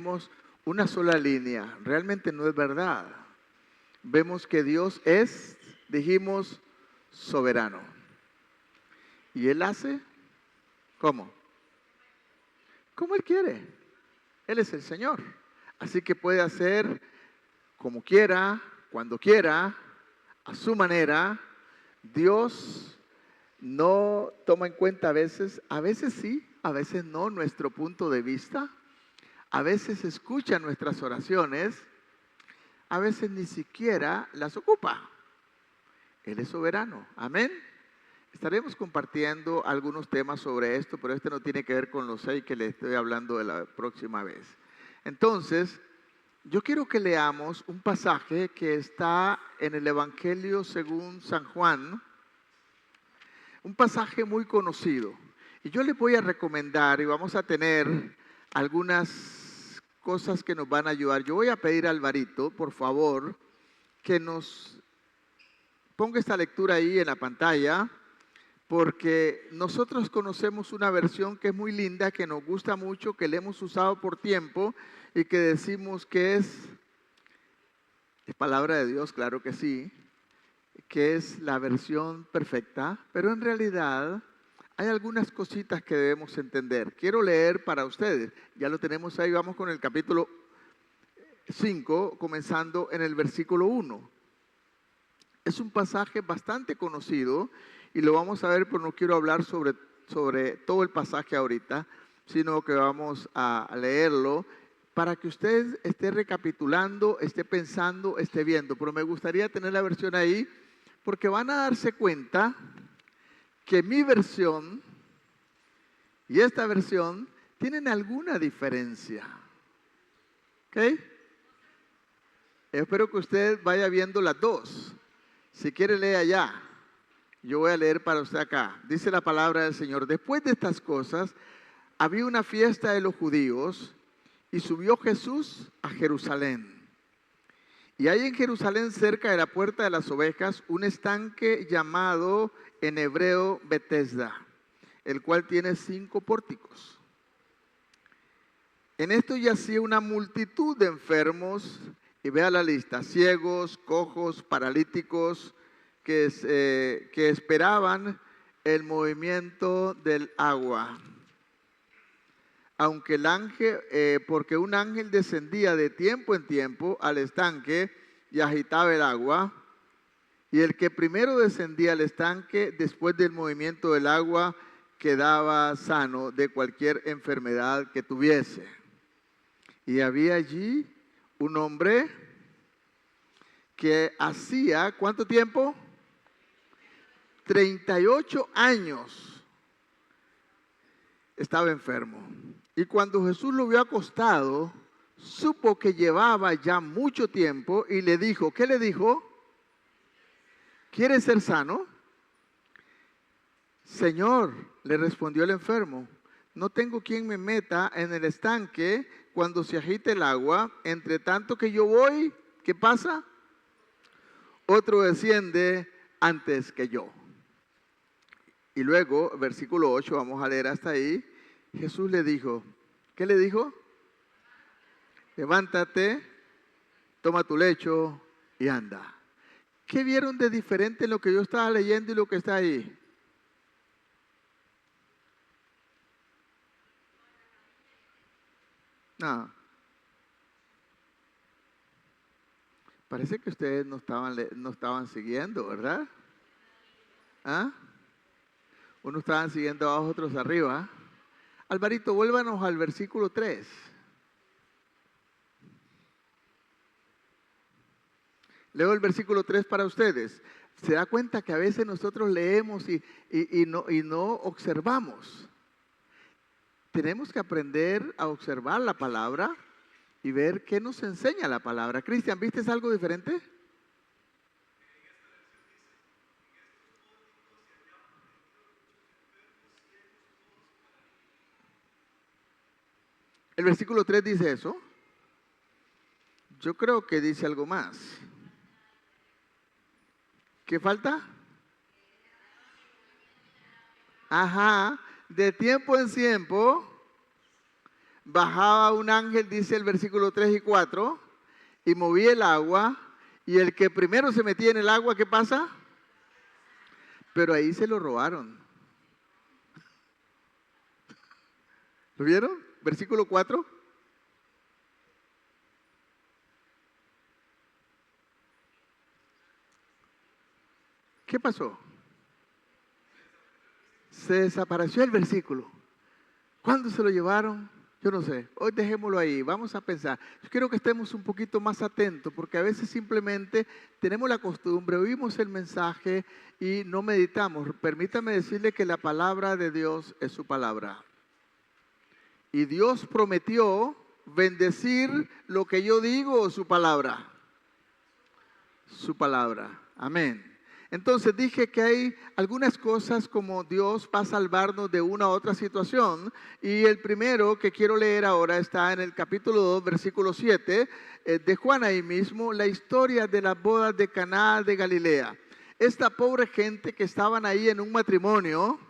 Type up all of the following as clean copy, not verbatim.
Vemos una sola línea. Realmente no es verdad. Vemos que Dios es, dijimos, soberano. Y Él hace, ¿cómo? Como Él quiere. Él es el Señor. Así que puede hacer como quiera, cuando quiera, a su manera. Dios no toma en cuenta a veces sí, a veces no, nuestro punto de vista. A veces escucha nuestras oraciones, a veces ni siquiera las ocupa. Él es soberano. Amén. Estaremos compartiendo algunos temas sobre esto, pero este no tiene que ver con los 6 que le estoy hablando de la próxima vez. Entonces, yo quiero que leamos un pasaje que está en el Evangelio según San Juan, un pasaje muy conocido. Y yo les voy a recomendar, y vamos a tener algunas cosas que nos van a ayudar. Yo voy a pedir a Alvarito, por favor, que nos ponga esta lectura ahí en la pantalla, porque nosotros conocemos una versión que es muy linda, que nos gusta mucho, que le hemos usado por tiempo y que decimos que es palabra de Dios, claro que sí, que es la versión perfecta, pero en realidad hay algunas cositas que debemos entender. Quiero leer para ustedes, ya lo tenemos ahí, vamos con el capítulo 5, comenzando en el versículo 1. Es un pasaje bastante conocido y lo vamos a ver, pero no quiero hablar sobre todo el pasaje ahorita, sino que vamos a leerlo para que usted esté recapitulando, esté pensando, esté viendo. Pero me gustaría tener la versión ahí, porque van a darse cuenta que mi versión y esta versión tienen alguna diferencia. ¿Ok? Espero que usted vaya viendo las dos. Si quiere, lee allá. Yo voy a leer para usted acá. Dice la palabra del Señor: después de estas cosas, había una fiesta de los judíos y subió Jesús a Jerusalén. Y hay en Jerusalén, cerca de la puerta de las ovejas, un estanque llamado en hebreo Betesda, el cual tiene 5 pórticos. En esto yacía una multitud de enfermos, y vea la lista: ciegos, cojos, paralíticos, que esperaban el movimiento del agua. Aunque porque un ángel descendía de tiempo en tiempo al estanque y agitaba el agua, y el que primero descendía al estanque después del movimiento del agua quedaba sano de cualquier enfermedad que tuviese. Y había allí un hombre que hacía, ¿cuánto tiempo? 38 años estaba enfermo. Y cuando Jesús lo vio acostado, supo que llevaba ya mucho tiempo y le dijo, ¿qué le dijo? ¿Quieres ser sano? Señor, le respondió el enfermo, no tengo quien me meta en el estanque cuando se agite el agua. Entre tanto que yo voy, ¿qué pasa? Otro desciende antes que yo. Y luego, versículo 8, vamos a leer hasta ahí. Jesús le dijo, ¿qué le dijo? Levántate, toma tu lecho y anda. ¿Qué vieron de diferente en lo que yo estaba leyendo y lo que está ahí? No. Parece que ustedes no estaban siguiendo, ¿verdad? ¿Ah? Unos estaban siguiendo abajo, otros arriba. Alvarito, vuélvanos al versículo 3. Leo el versículo 3 para ustedes. Se da cuenta que a veces nosotros leemos y no observamos. Tenemos que aprender a observar la palabra y ver qué nos enseña la palabra. Cristian, ¿viste algo diferente? El versículo 3 dice eso. Yo creo que dice algo más. ¿Qué falta? Ajá, de tiempo en tiempo bajaba un ángel, dice el versículo 3 y 4, y movía el agua, y el que primero se metía en el agua, ¿qué pasa? Pero ahí se lo robaron. ¿Lo vieron? Versículo 4. ¿Qué pasó? Se desapareció el versículo. ¿Cuándo se lo llevaron? Yo no sé. Hoy dejémoslo ahí. Vamos a pensar. Yo quiero que estemos un poquito más atentos porque a veces simplemente tenemos la costumbre, oímos el mensaje y no meditamos. Permítame decirle que la palabra de Dios es su palabra. Y Dios prometió bendecir lo que yo digo, su palabra. Su palabra. Amén. Entonces dije que hay algunas cosas como Dios va a salvarnos de una u otra situación. Y el primero que quiero leer ahora está en el capítulo 2, versículo 7 de Juan ahí mismo, la historia de las bodas de Caná de Galilea. Esta pobre gente que estaban ahí en un matrimonio,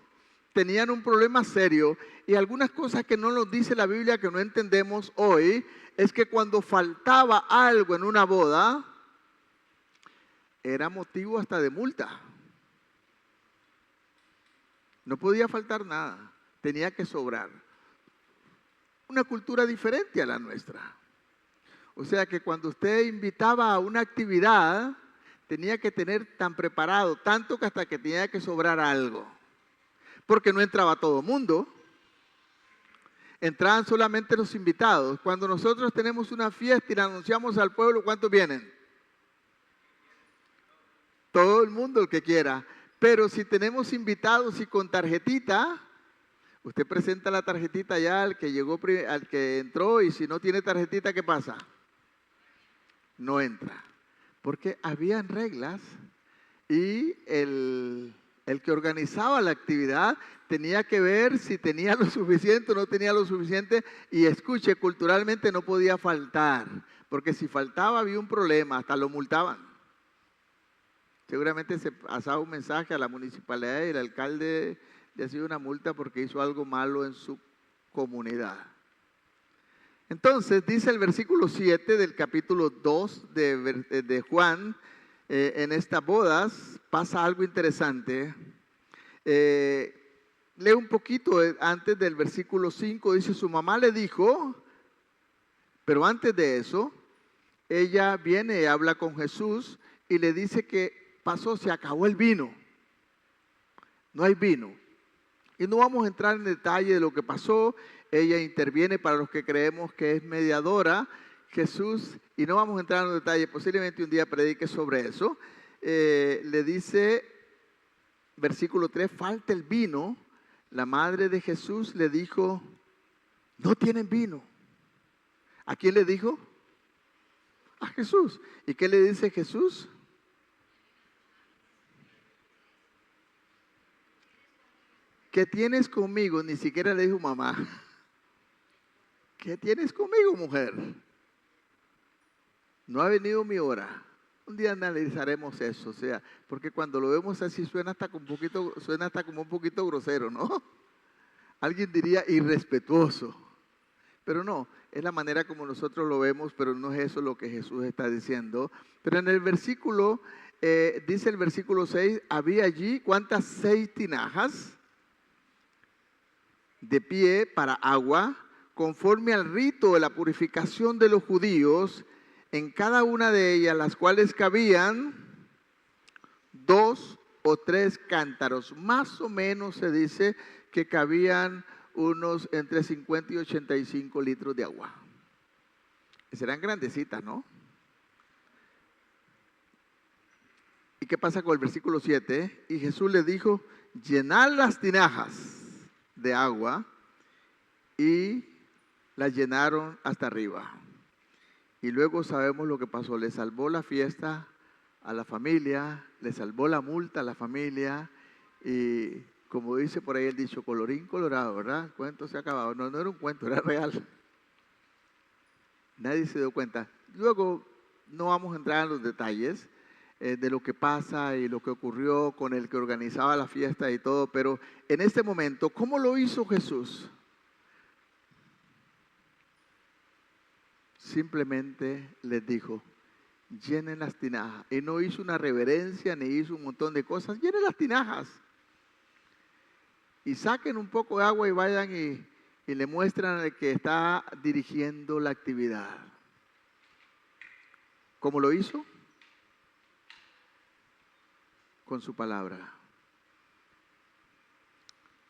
tenían un problema serio y algunas cosas que no nos dice la Biblia que no entendemos hoy, es que cuando faltaba algo en una boda, era motivo hasta de multa. No podía faltar nada, tenía que sobrar. Una cultura diferente a la nuestra. O sea que cuando usted invitaba a una actividad, tenía que tener tan preparado, tanto que hasta que tenía que sobrar algo. Porque no entraba todo el mundo, entraban solamente los invitados. Cuando nosotros tenemos una fiesta y la anunciamos al pueblo, ¿cuántos vienen? Todo el mundo el que quiera. Pero si tenemos invitados y con tarjetita, usted presenta la tarjetita ya al que llegó, al que entró, y si no tiene tarjetita, ¿qué pasa? No entra. Porque habían reglas y el que organizaba la actividad tenía que ver si tenía lo suficiente o no tenía lo suficiente, y escuche, culturalmente no podía faltar, porque si faltaba había un problema, hasta lo multaban. Seguramente se pasaba un mensaje a la municipalidad y el alcalde le hacía una multa porque hizo algo malo en su comunidad. Entonces dice el versículo 7 del capítulo 2 de Juan, en estas bodas pasa algo interesante. Leo un poquito antes del versículo 5, dice: su mamá le dijo, pero antes de eso, ella viene y habla con Jesús y le dice que pasó, se acabó el vino, no hay vino. Y no vamos a entrar en detalle de lo que pasó. Ella interviene para los que creemos que es mediadora, Jesús, y no vamos a entrar en detalle, posiblemente un día predique sobre eso. Le dice, versículo 3, falta el vino. La madre de Jesús le dijo, no tienen vino. ¿A quién le dijo? A Jesús. ¿Y qué le dice Jesús? ¿Qué tienes conmigo? Ni siquiera le dijo mamá. ¿Qué tienes conmigo, mujer? No ha venido mi hora. Un día analizaremos eso, o sea, porque cuando lo vemos así suena hasta como un poquito grosero, ¿no? Alguien diría irrespetuoso, pero no, es la manera como nosotros lo vemos, pero no es eso lo que Jesús está diciendo. Pero en el versículo, dice el versículo 6, había allí, ¿cuántas? 6 tinajas de pie para agua, conforme al rito de la purificación de los judíos, en cada una de ellas, las cuales cabían 2 o 3 cántaros. Más o menos se dice que cabían unos entre 50 y 85 litros de agua. Serán grandecitas, ¿no? ¿Y qué pasa con el versículo 7? Y Jesús le dijo, llenad las tinajas de agua, y las llenaron hasta arriba. Y luego sabemos lo que pasó. Le salvó la fiesta a la familia, le salvó la multa a la familia, y como dice por ahí el dicho, colorín colorado, ¿verdad? El cuento se ha acabado. No, no era un cuento, era real. Nadie se dio cuenta. Luego no vamos a entrar en los detalles de lo que pasa y lo que ocurrió con el que organizaba la fiesta y todo, pero en este momento, ¿cómo lo hizo Jesús? simplemente les dijo, llenen las tinajas. Y no hizo una reverencia ni hizo un montón de cosas. Llenen las tinajas. Y saquen un poco de agua y vayan y le muestran al que está dirigiendo la actividad. ¿Cómo lo hizo? Con su palabra.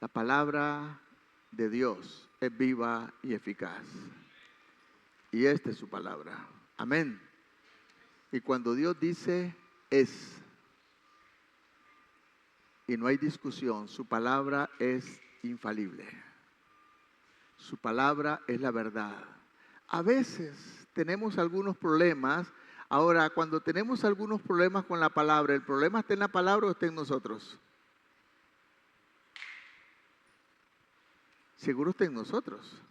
La palabra de Dios es viva y eficaz. Y esta es su palabra. Amén. Y cuando Dios dice es, y no hay discusión, su palabra es infalible. Su palabra es la verdad. A veces tenemos algunos problemas. Ahora, cuando tenemos algunos problemas con la palabra, ¿el problema está en la palabra o está en nosotros? Seguro está en nosotros.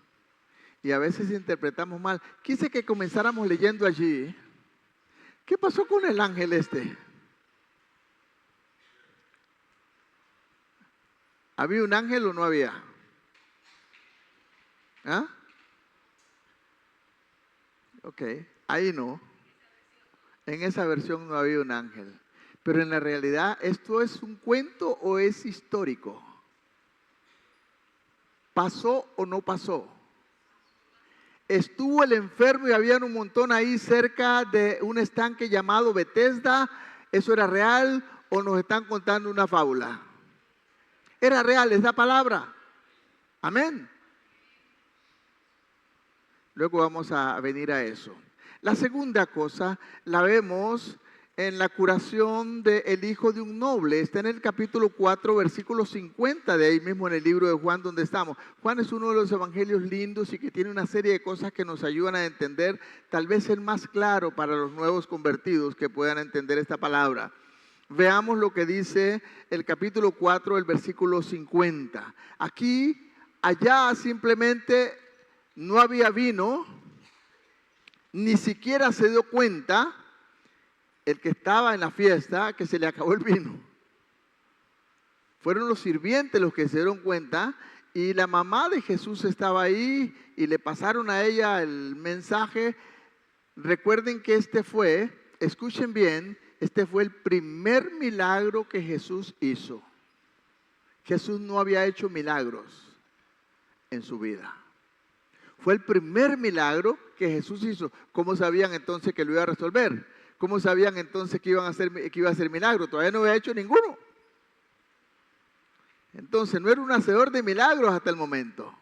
Y a veces interpretamos mal. Quise que comenzáramos leyendo allí. ¿Qué pasó con el ángel este? ¿Había un ángel o no había? ¿Ah? Ok, ahí no. En esa versión no había un ángel. Pero en la realidad, ¿esto es un cuento o es histórico? ¿Pasó o no pasó? Estuvo el enfermo y había un montón ahí cerca de un estanque llamado Betesda. ¿Eso era real o nos están contando una fábula? Era real, es la palabra. Amén. Luego vamos a venir a eso. La segunda cosa la vemos en la curación del hijo de un noble. Está en el capítulo 4, versículo 50 de ahí mismo en el libro de Juan donde estamos. Juan es uno de los evangelios lindos y que tiene una serie de cosas que nos ayudan a entender, tal vez el más claro para los nuevos convertidos que puedan entender esta palabra. Veamos lo que dice el capítulo 4, el versículo 50. Aquí, allá simplemente no había vino, ni siquiera se dio cuenta el que estaba en la fiesta que se le acabó el vino. Fueron los sirvientes los que se dieron cuenta y la mamá de Jesús estaba ahí y le pasaron a ella el mensaje. Recuerden que escuchen bien, este fue el primer milagro que Jesús hizo. Jesús no había hecho milagros en su vida. Fue el primer milagro que Jesús hizo. ¿Cómo sabían entonces que lo iba a resolver? ¿Cómo sabían entonces que iba a hacer milagro? Todavía no había hecho ninguno. Entonces no era un hacedor de milagros hasta el momento.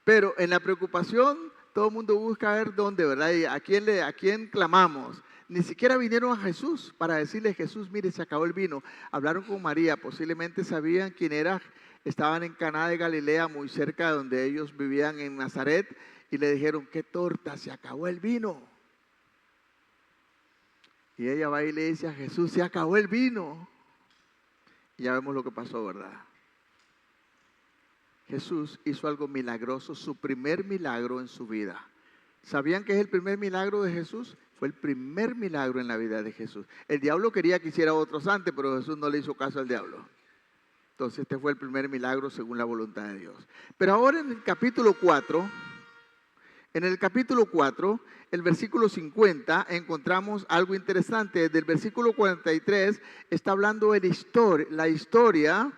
Pero en la preocupación todo el mundo busca ver dónde, ¿verdad? Y a quién clamamos. Ni siquiera vinieron a Jesús para decirle, Jesús, mire, se acabó el vino. Hablaron con María, posiblemente sabían quién era. Estaban en Caná de Galilea, muy cerca de donde ellos vivían en Nazaret. Y le dijeron, qué torta, se acabó el vino. Y ella va y le dice a Jesús, se acabó el vino. Y ya vemos lo que pasó, ¿verdad? Jesús hizo algo milagroso, su primer milagro en su vida. ¿Sabían que es el primer milagro de Jesús? Fue el primer milagro en la vida de Jesús. El diablo quería que hiciera otros antes, pero Jesús no le hizo caso al diablo. Entonces este fue el primer milagro según la voluntad de Dios. Pero ahora en el capítulo 4, el versículo 50, encontramos algo interesante. Desde el versículo 43 está hablando de la historia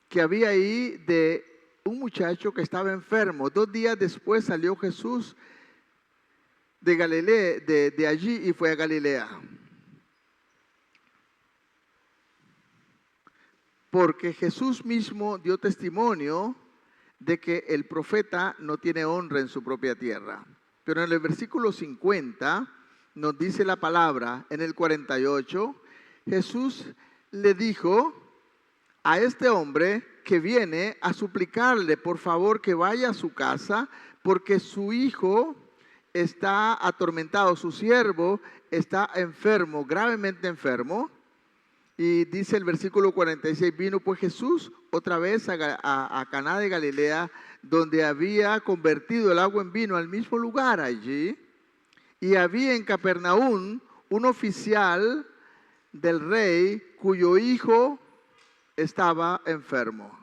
que había ahí de un muchacho que estaba enfermo. 2 días después salió Jesús de Galilea, de allí y fue a Galilea. Porque Jesús mismo dio testimonio de que el profeta no tiene honra en su propia tierra. Pero en el versículo 50 nos dice la palabra, en el 48, Jesús le dijo a este hombre que viene a suplicarle por favor que vaya a su casa porque su hijo está atormentado, su siervo está enfermo, gravemente enfermo. Y dice el versículo 46, vino pues Jesús otra vez a Caná de Galilea, donde había convertido el agua en vino, al mismo lugar allí. Y había en Capernaum un oficial del rey cuyo hijo estaba enfermo.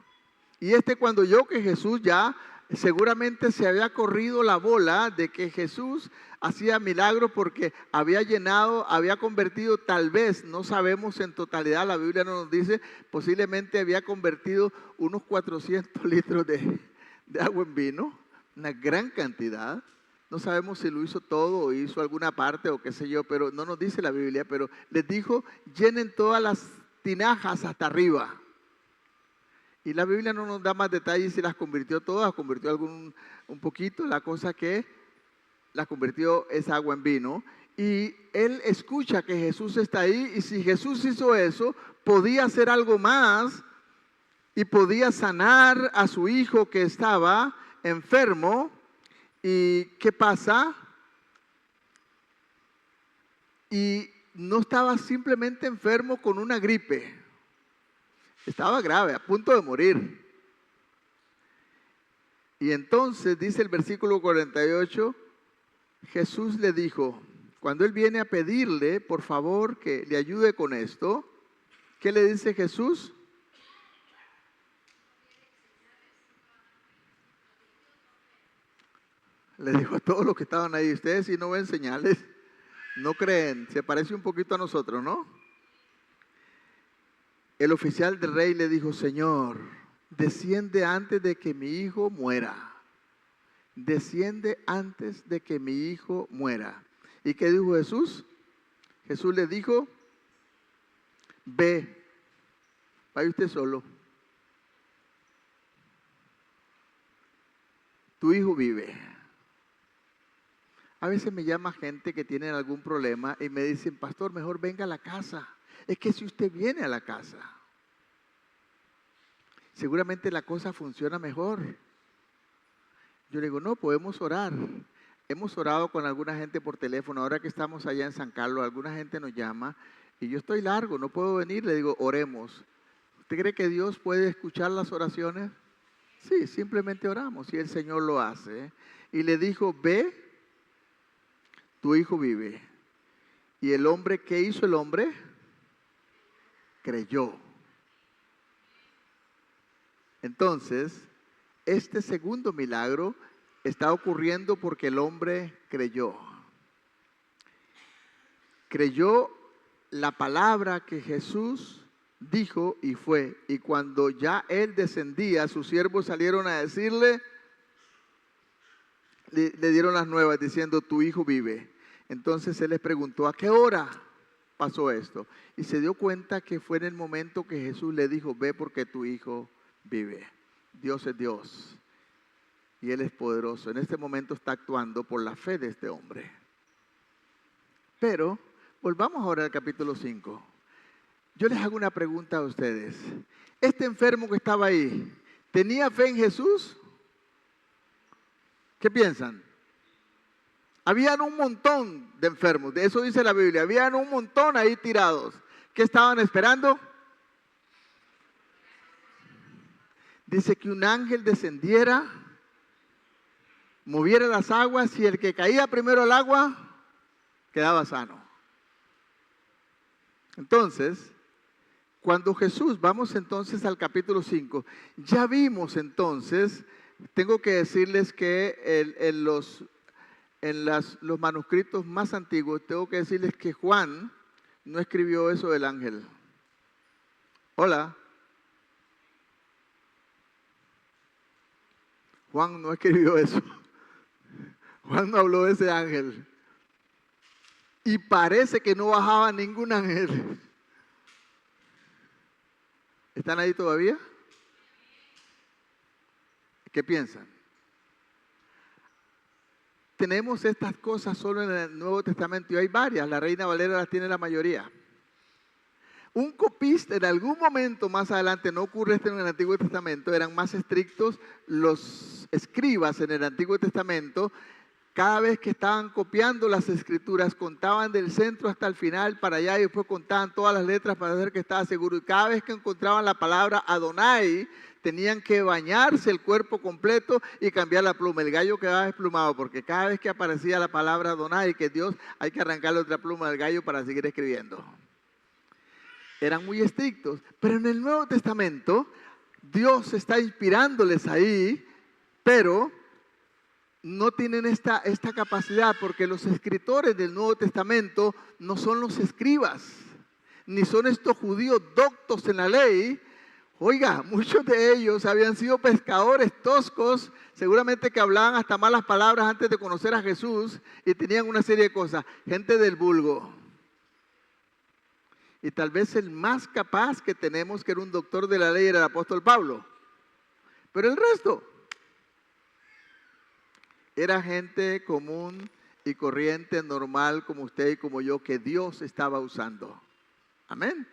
Y cuando oyó que Jesús ya Seguramente se había corrido la bola de que Jesús hacía milagros porque había llenado, había convertido, tal vez, no sabemos en totalidad, la Biblia no nos dice, posiblemente había convertido unos 400 litros de agua en vino, una gran cantidad. No sabemos si lo hizo todo o hizo alguna parte o qué sé yo, pero no nos dice la Biblia, pero les dijo, llenen todas las tinajas hasta arriba. Y la Biblia no nos da más detalles si las convirtió todas, convirtió un poquito, la cosa que las convirtió esa agua en vino. Y él escucha que Jesús está ahí, y si Jesús hizo eso, podía hacer algo más y podía sanar a su hijo que estaba enfermo. ¿Y qué pasa? Y no estaba simplemente enfermo con una gripe. Estaba grave, a punto de morir. Y entonces dice el versículo 48, Jesús le dijo, cuando él viene a pedirle, por favor, que le ayude con esto, ¿qué le dice Jesús? Le dijo a todos los que estaban ahí, ustedes si no ven señales, no creen, se parece un poquito a nosotros, ¿no? El oficial del rey le dijo, Señor, desciende antes de que mi hijo muera. Desciende antes de que mi hijo muera. ¿Y qué dijo Jesús? Jesús le dijo, ve, vaya usted solo. Tu hijo vive. A veces me llama gente que tiene algún problema y me dicen, pastor, mejor venga a la casa. Es que si usted viene a la casa, seguramente la cosa funciona mejor. Yo le digo, no, podemos orar. Hemos orado con alguna gente por teléfono. Ahora que estamos allá en San Carlos, alguna gente nos llama y yo estoy largo, no puedo venir. Le digo, oremos. ¿Usted cree que Dios puede escuchar las oraciones? Sí, simplemente oramos y el Señor lo hace. Y le dijo, ve, tu hijo vive. Y el hombre, ¿qué hizo el hombre? Creyó. Entonces, este segundo milagro está ocurriendo porque el hombre creyó. Creyó la palabra que Jesús dijo y fue. Y cuando ya él descendía, sus siervos salieron a decirle, le dieron las nuevas diciendo, tu hijo vive. Entonces él les preguntó, ¿a qué hora pasó esto? Y se dio cuenta que fue en el momento que Jesús le dijo, ve porque tu hijo vive. Dios es Dios y Él es poderoso. En este momento está actuando por la fe de este hombre. Pero volvamos ahora al capítulo 5. Yo les hago una pregunta a ustedes. Este enfermo que estaba ahí, ¿tenía fe en Jesús? ¿Qué piensan? Habían un montón de enfermos, de eso dice la Biblia. Habían un montón ahí tirados. ¿Qué estaban esperando? Dice que un ángel descendiera, moviera las aguas y el que caía primero al agua quedaba sano. Entonces, cuando Jesús, vamos entonces al capítulo 5, ya vimos entonces, tengo que decirles que los manuscritos más antiguos, tengo que decirles que Juan no escribió eso del ángel. Hola. Juan no escribió eso. Juan no habló de ese ángel. Y parece que no bajaba ningún ángel. ¿Están ahí todavía? ¿Qué piensan? Tenemos estas cosas solo en el Nuevo Testamento y hay varias. La Reina Valera las tiene la mayoría. Un copista en algún momento más adelante, no ocurre esto en el Antiguo Testamento, eran más estrictos los escribas en el Antiguo Testamento. Cada vez que estaban copiando las escrituras, contaban del centro hasta el final para allá y después contaban todas las letras para ver que estaba seguro. Y cada vez que encontraban la palabra Adonai, tenían que bañarse el cuerpo completo y cambiar la pluma. El gallo quedaba desplumado porque cada vez que aparecía la palabra Adonai, que es Dios, hay que arrancarle otra pluma del gallo para seguir escribiendo. Eran muy estrictos, pero en el Nuevo Testamento Dios está inspirándoles ahí pero no tienen esta capacidad, porque los escritores del Nuevo Testamento no son los escribas, ni son estos judíos doctos en la ley. Oiga, muchos de ellos habían sido pescadores toscos, seguramente que hablaban hasta malas palabras antes de conocer a Jesús y tenían una serie de cosas. Gente del vulgo. Y tal vez el más capaz que tenemos, que era un doctor de la ley, era el apóstol Pablo. Pero el resto era gente común y corriente, normal, como usted y como yo, que Dios estaba usando. Amén.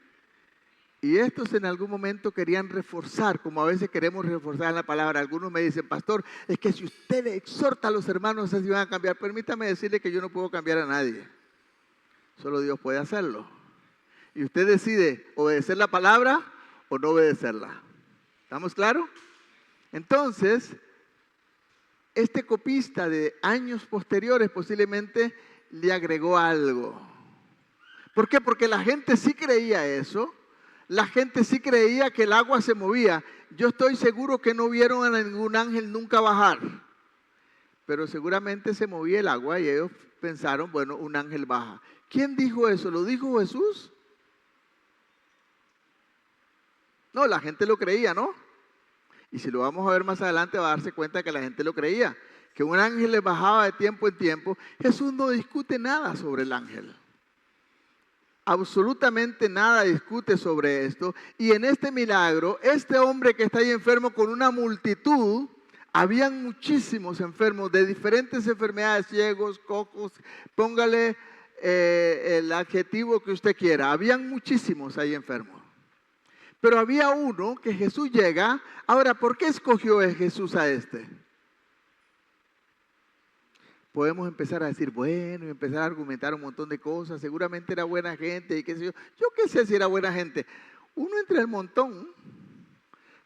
Y estos en algún momento querían reforzar, como a veces queremos reforzar la palabra. Algunos me dicen, pastor, es que si usted le exhorta a los hermanos, así van a cambiar. Permítame decirle que yo no puedo cambiar a nadie. Solo Dios puede hacerlo. Y usted decide obedecer la palabra o no obedecerla. ¿Estamos claros? Entonces, este copista de años posteriores posiblemente le agregó algo. ¿Por qué? Porque la gente sí creía eso. La gente sí creía que el agua se movía. Yo estoy seguro que no vieron a ningún ángel nunca bajar. Pero seguramente se movía el agua y ellos pensaron, bueno, un ángel baja. ¿Quién dijo eso? ¿Lo dijo Jesús? No, la gente lo creía, ¿no? Y si lo vamos a ver más adelante va a darse cuenta que la gente lo creía. Que un ángel le bajaba de tiempo en tiempo. Jesús no discute nada sobre el ángel. Absolutamente nada discute sobre esto. Y en este milagro, este hombre que está ahí enfermo con una multitud, habían muchísimos enfermos de diferentes enfermedades, ciegos, cojos, póngale el adjetivo que usted quiera. Habían muchísimos ahí enfermos. Pero había uno que Jesús llega. Ahora, ¿por qué escogió Jesús a este? Podemos empezar a decir, bueno, y empezar a argumentar un montón de cosas. Seguramente era buena gente y qué sé yo. Yo qué sé si era buena gente. Uno entre el montón,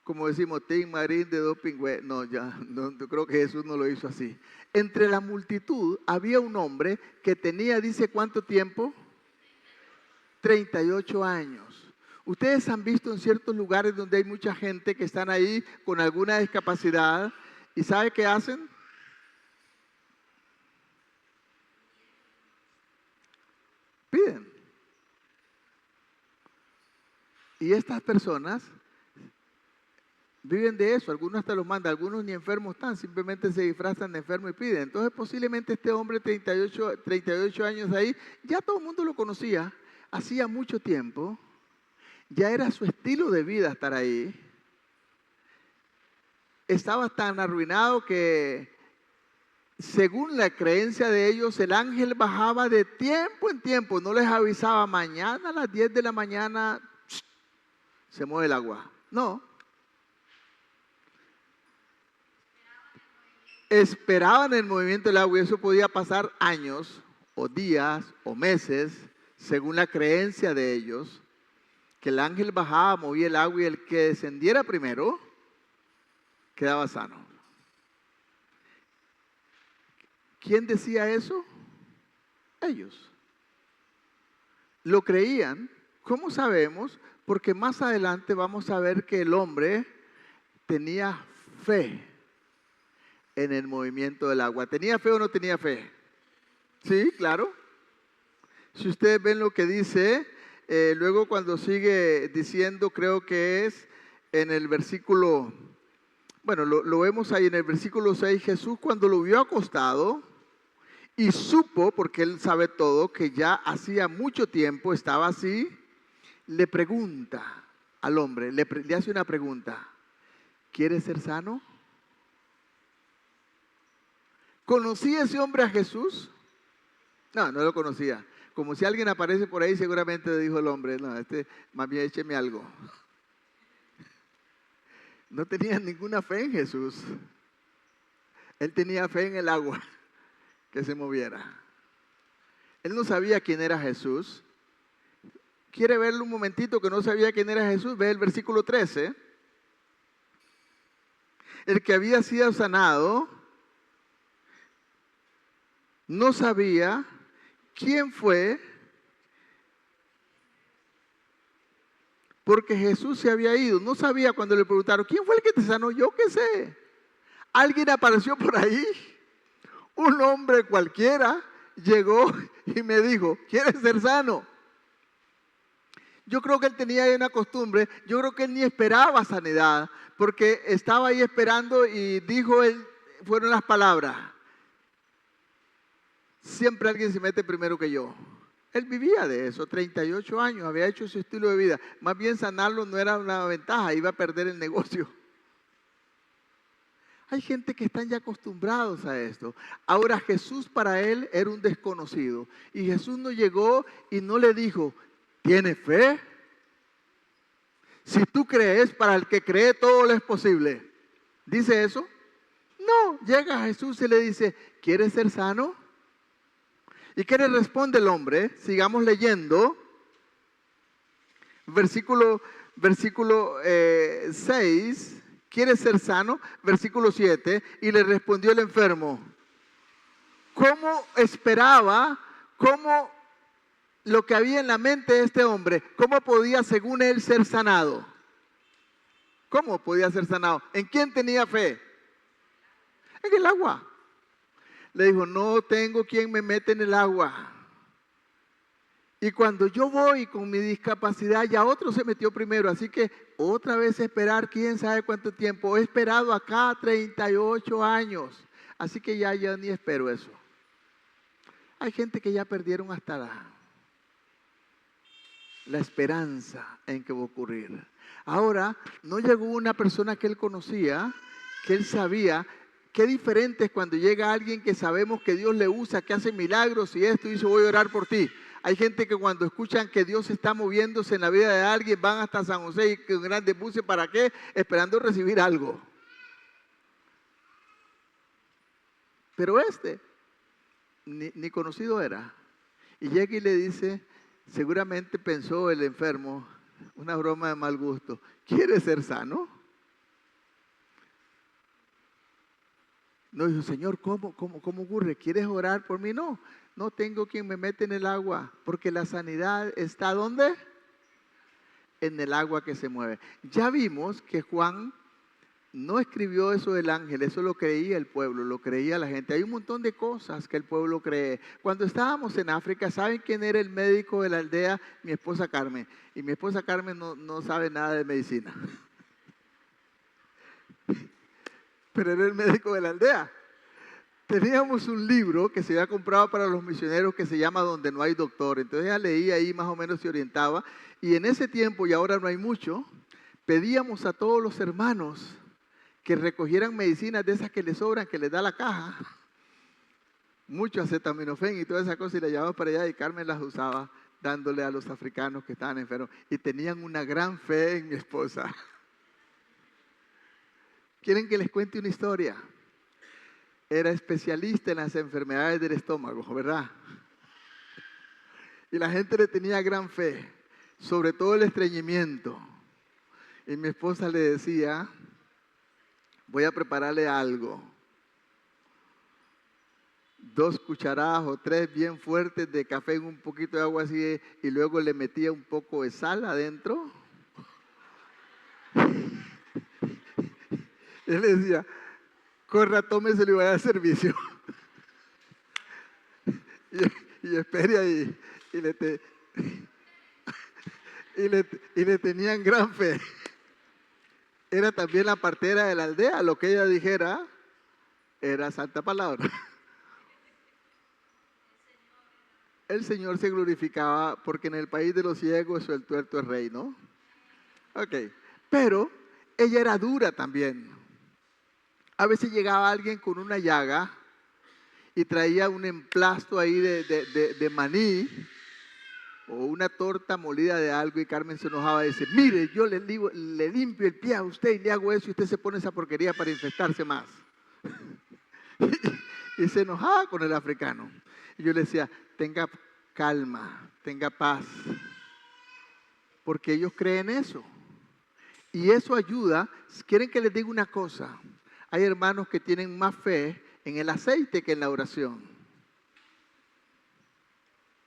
como decimos, Tim Marín de dos pingües. No, ya, no, yo creo que Jesús no lo hizo así. Entre la multitud había un hombre que tenía, dice, ¿cuánto tiempo? 38 años. Ustedes han visto en ciertos lugares donde hay mucha gente que están ahí con alguna discapacidad y ¿sabe qué hacen? Piden. Y estas personas viven de eso, algunos hasta los mandan, algunos ni enfermos están, simplemente se disfrazan de enfermo y piden. Entonces posiblemente este hombre 38 años ahí, ya todo el mundo lo conocía, hacía mucho tiempo, ya era su estilo de vida estar ahí. Estaba tan arruinado que según la creencia de ellos, el ángel bajaba de tiempo en tiempo, no les avisaba, mañana a las 10 de la mañana se mueve el agua. No. Esperaban el movimiento del agua y eso podía pasar años o días o meses, según la creencia de ellos, que el ángel bajaba, movía el agua y el que descendiera primero quedaba sano. ¿Quién decía eso? Ellos. Lo creían. ¿Cómo sabemos? Porque más adelante vamos a ver que el hombre tenía fe en el movimiento del agua. ¿Tenía fe o no tenía fe? Sí, claro. Si ustedes ven lo que dice, luego cuando sigue diciendo, creo que es en el versículo, bueno, lo vemos ahí en el versículo 6, Jesús cuando lo vio acostado y supo, porque él sabe todo, que ya hacía mucho tiempo estaba así, le pregunta al hombre, le hace una pregunta, ¿quieres ser sano? ¿Conocía ese hombre a Jesús? No, no lo conocía. Como si alguien aparece por ahí, seguramente le dijo el hombre, no, más bien écheme algo. No tenía ninguna fe en Jesús. Él tenía fe en el agua que se moviera. Él no sabía quién era Jesús. ¿Quiere verlo un momentito que no sabía quién era Jesús? Ve el versículo 13. El que había sido sanado no sabía quién fue, porque Jesús se había ido. No sabía cuando le preguntaron, ¿quién fue el que te sanó? Yo qué sé. Alguien apareció por ahí, un hombre cualquiera, llegó y me dijo, ¿quieres ser sano? Yo creo que él tenía ahí una costumbre, yo creo que él ni esperaba sanidad, porque estaba ahí esperando y dijo él, fueron las palabras, siempre alguien se mete primero que yo. Él vivía de eso, 38 años, había hecho ese estilo de vida. Más bien sanarlo no era una ventaja, iba a perder el negocio. Hay gente que están ya acostumbrados a esto. Ahora Jesús para él era un desconocido. Y Jesús no llegó y no le dijo, ¿tienes fe? Si tú crees, para el que cree todo le es posible. ¿Dice eso? No, llega Jesús y le dice, ¿quieres ser sano? ¿Y qué le responde el hombre? Sigamos leyendo. Versículo 6. ¿Quieres ser sano? Versículo 7. Y le respondió el enfermo. ¿Cómo esperaba? ¿Cómo lo que había en la mente de este hombre? ¿Cómo podía, según él, ser sanado? ¿Cómo podía ser sanado? ¿En quién tenía fe? En el agua. Le dijo, no tengo quien me mete en el agua. Y cuando yo voy con mi discapacidad, ya otro se metió primero. Así que otra vez esperar, quién sabe cuánto tiempo. He esperado acá 38 años. Así que ya ni espero eso. Hay gente que ya perdieron hasta la esperanza en que va a ocurrir. Ahora, no llegó una persona que él conocía, que él sabía. Qué diferente es cuando llega alguien que sabemos que Dios le usa, que hace milagros y esto, y dice, voy a orar por ti. Hay gente que cuando escuchan que Dios está moviéndose en la vida de alguien, van hasta San José y con grandes buses, ¿para qué? Esperando recibir algo. Pero este, ni conocido era. Y llega y le dice, seguramente pensó el enfermo, una broma de mal gusto, ¿quieres ser sano? No dijo, Señor, ¿cómo ocurre? ¿Quieres orar por mí? No tengo quien me mete en el agua, porque la sanidad está ¿dónde? En el agua que se mueve. Ya vimos que Juan no escribió eso del ángel, eso lo creía el pueblo, lo creía la gente. Hay un montón de cosas que el pueblo cree. Cuando estábamos en África, ¿saben quién era el médico de la aldea? Mi esposa Carmen. Y mi esposa Carmen no sabe nada de medicina. Pero era el médico de la aldea. Teníamos un libro que se había comprado para los misioneros que se llama Donde no hay doctor. Entonces ella leía ahí, más o menos se orientaba. Y en ese tiempo, y ahora no hay mucho, pedíamos a todos los hermanos que recogieran medicinas de esas que les sobran, que les da la caja. Mucho acetaminofén y todas esas cosas, y las llevaban para allá y Carmen las usaba dándole a los africanos que estaban enfermos. Y tenían una gran fe en mi esposa. ¿Quieren que les cuente una historia? Era especialista en las enfermedades del estómago, ¿verdad? Y la gente le tenía gran fe, sobre todo el estreñimiento. Y mi esposa le decía, voy a prepararle algo. 2 cucharadas o 3 bien fuertes de café en un poquito de agua así, y luego le metía un poco de sal adentro. Él le decía, corra, tómeselo y vaya a servicio. y espere ahí. Y le tenían gran fe. Era también la partera de la aldea. Lo que ella dijera era santa palabra. El Señor se glorificaba porque en el país de los ciegos el tuerto es rey, ¿no? Ok. Pero ella era dura también. A veces llegaba alguien con una llaga y traía un emplasto ahí de maní o una torta molida de algo, y Carmen se enojaba y dice, mire, yo le limpio el pie a usted y le hago eso y usted se pone esa porquería para infectarse más. Y se enojaba con el africano. Y yo le decía, tenga calma, tenga paz, porque ellos creen eso. Y eso ayuda. ¿Quieren que les diga una cosa? Hay hermanos que tienen más fe en el aceite que en la oración.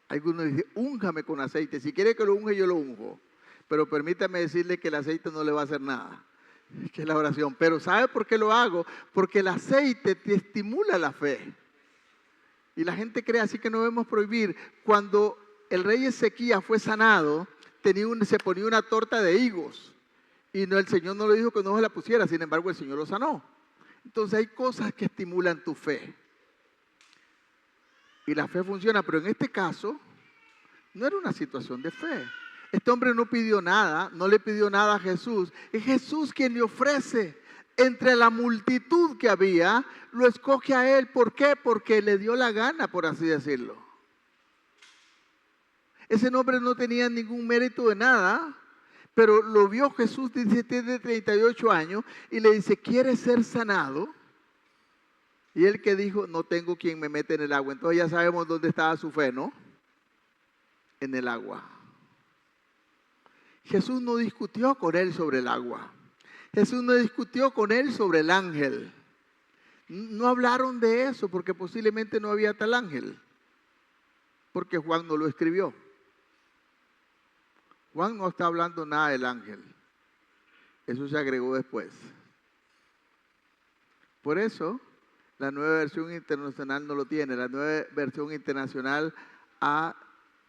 Algunos dicen, únjame con aceite. Si quiere que lo unge, yo lo unjo. Pero permítame decirle que el aceite no le va a hacer nada. que es la oración. Pero ¿sabe por qué lo hago? Porque el aceite te estimula la fe. Y la gente cree, así que no debemos prohibir. Cuando el rey Ezequías fue sanado, se ponía una torta de higos. Y no, el Señor no le dijo que no se la pusiera, sin embargo el Señor lo sanó. Entonces hay cosas que estimulan tu fe. Y la fe funciona, pero en este caso no era una situación de fe. Este hombre no pidió nada, no le pidió nada a Jesús. Es Jesús quien le ofrece. Entre la multitud que había, lo escoge a él. ¿Por qué? Porque le dio la gana, por así decirlo. Ese hombre no tenía ningún mérito de nada, pero lo vio Jesús, dice, tiene 38 años, y le dice, ¿quieres ser sanado? Y él que dijo, no tengo quien me mete en el agua. Entonces ya sabemos dónde estaba su fe, ¿no? En el agua. Jesús no discutió con él sobre el agua. Jesús no discutió con él sobre el ángel. No hablaron de eso porque posiblemente no había tal ángel. Porque Juan no lo escribió. Juan no está hablando nada del ángel. Eso se agregó después. Por eso, la nueva versión internacional no lo tiene. La nueva versión internacional ha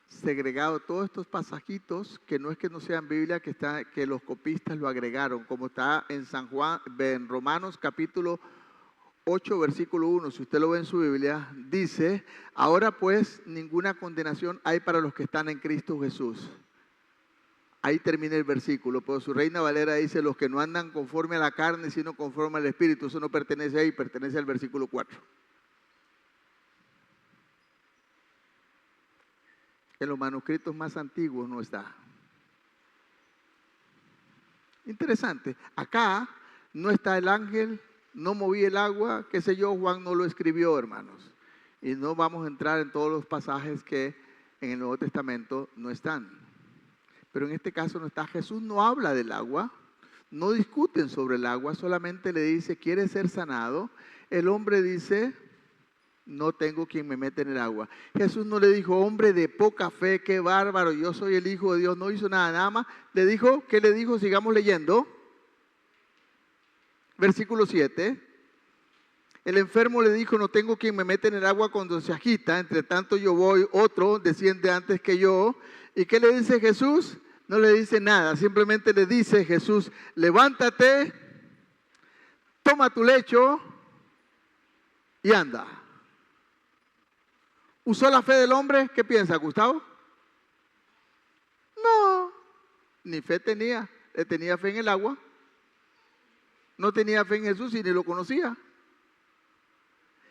segregado todos estos pasajitos que no es que no sean Biblia, que los copistas lo agregaron, como está en en Romanos capítulo 8, versículo 1, si usted lo ve en su Biblia, dice, ahora pues ninguna condenación hay para los que están en Cristo Jesús. Ahí termina el versículo, pero su Reina Valera dice, los que no andan conforme a la carne, sino conforme al Espíritu. Eso no pertenece ahí, pertenece al versículo 4. En los manuscritos más antiguos no está. Interesante. Acá no está el ángel, no movía el agua, qué sé yo, Juan no lo escribió, hermanos. Y no vamos a entrar en todos los pasajes que en el Nuevo Testamento no están. Pero en este caso no está. Jesús no habla del agua, no discuten sobre el agua, solamente le dice, ¿quieres ser sanado? El hombre dice, no tengo quien me mete en el agua. Jesús no le dijo, hombre de poca fe, qué bárbaro, yo soy el Hijo de Dios. No hizo nada más. Le dijo, ¿qué le dijo? Sigamos leyendo. Versículo 7. El enfermo le dijo, no tengo quien me mete en el agua cuando se agita. Entre tanto yo voy, otro desciende antes que yo. ¿Y qué le dice Jesús? No le dice nada. Simplemente le dice Jesús, levántate, toma tu lecho y anda. ¿Usó la fe del hombre? ¿Qué piensa, Gustavo? No, ni fe tenía. Le tenía fe en el agua. No tenía fe en Jesús y ni lo conocía.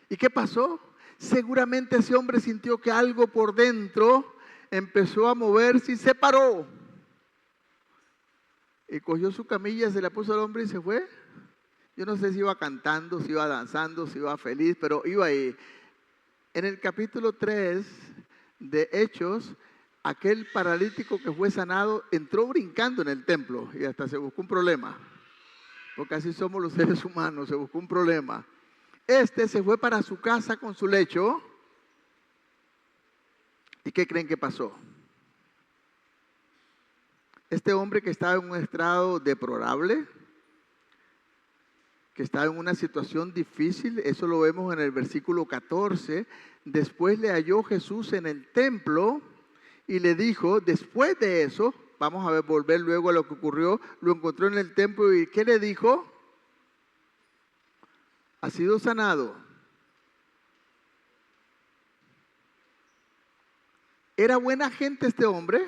¿Y qué pasó? Seguramente ese hombre sintió que algo por dentro empezó a moverse y se paró. Y cogió su camilla, se la puso al hombre y se fue. Yo no sé si iba cantando, si iba danzando, si iba feliz, pero iba ahí. En el capítulo 3 de Hechos, aquel paralítico que fue sanado entró brincando en el templo y hasta se buscó un problema. Porque así somos los seres humanos, se buscó un problema. Este se fue para su casa con su lecho. ¿Y qué creen que pasó? Este hombre que estaba en un estado deplorable, que estaba en una situación difícil, eso lo vemos en el versículo 14, después le halló Jesús en el templo y le dijo, después de eso, vamos a ver, volver luego a lo que ocurrió, lo encontró en el templo y ¿qué le dijo? Ha sido sanado. ¿Era buena gente este hombre?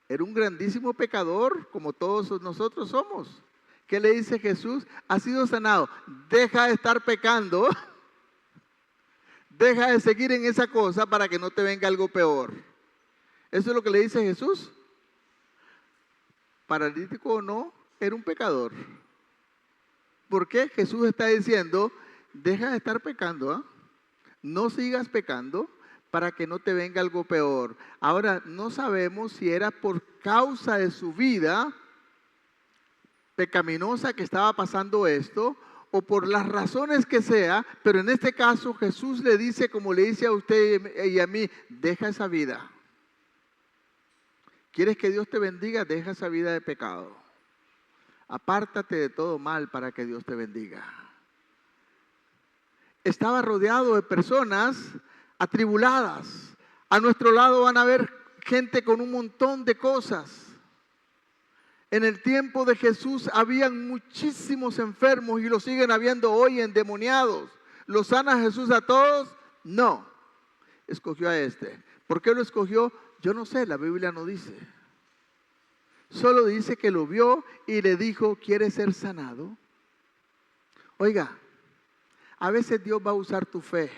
Era un grandísimo pecador, como todos nosotros somos. ¿Qué le dice Jesús? Ha sido sanado. Deja de estar pecando. Deja de seguir en esa cosa para que no te venga algo peor. Eso es lo que le dice Jesús. Paralítico o no, era un pecador. ¿Por qué? Jesús está diciendo, deja de estar pecando, ¿eh? No sigas pecando para que no te venga algo peor. Ahora, no sabemos si era por causa de su vida pecaminosa que estaba pasando esto, o por las razones que sea, pero en este caso Jesús le dice, como le dice a usted y a mí, deja esa vida. ¿Quieres que Dios te bendiga? Deja esa vida de pecado. Apártate de todo mal para que Dios te bendiga. Estaba rodeado de personas atribuladas. A nuestro lado van a haber gente con un montón de cosas. En el tiempo de Jesús habían muchísimos enfermos y lo siguen habiendo hoy, endemoniados. ¿Lo sana Jesús a todos? No. Escogió a este. ¿Por qué lo escogió? Yo no sé, la Biblia no dice. Solo dice que lo vio y le dijo, ¿quieres ser sanado? Oiga, a veces Dios va a usar tu fe.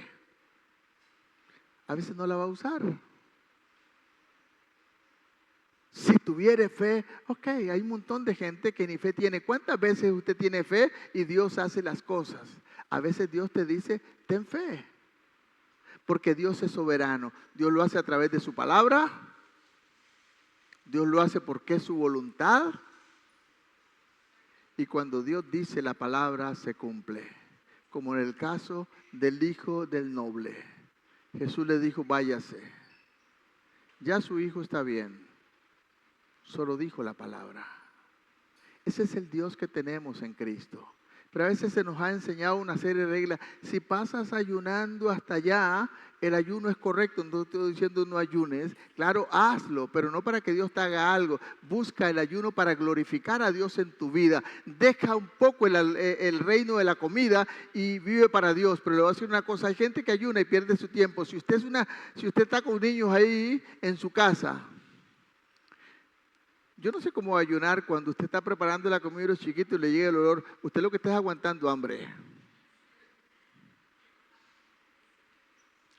A veces no la va a usar. Si tuviere fe, ok, hay un montón de gente que ni fe tiene. ¿Cuántas veces usted tiene fe y Dios hace las cosas? A veces Dios te dice, ten fe. Porque Dios es soberano. Dios lo hace a través de su palabra. Dios lo hace porque es su voluntad. Y cuando Dios dice la palabra, se cumple. Como en el caso del hijo del noble. Jesús le dijo, váyase. Ya su hijo está bien. Solo dijo la palabra. Ese es el Dios que tenemos en Cristo. Pero a veces se nos ha enseñado una serie de reglas. Si pasas ayunando hasta allá, el ayuno es correcto. No estoy diciendo no ayunes. Claro, hazlo, pero no para que Dios te haga algo. Busca el ayuno para glorificar a Dios en tu vida. Deja un poco el reino de la comida y vive para Dios. Pero le voy a decir una cosa. Hay gente que ayuna y pierde su tiempo. Si usted está con niños ahí en su casa, yo no sé cómo ayunar cuando usted está preparando la comida de los chiquitos y le llega el olor. Usted lo que está es aguantando hambre.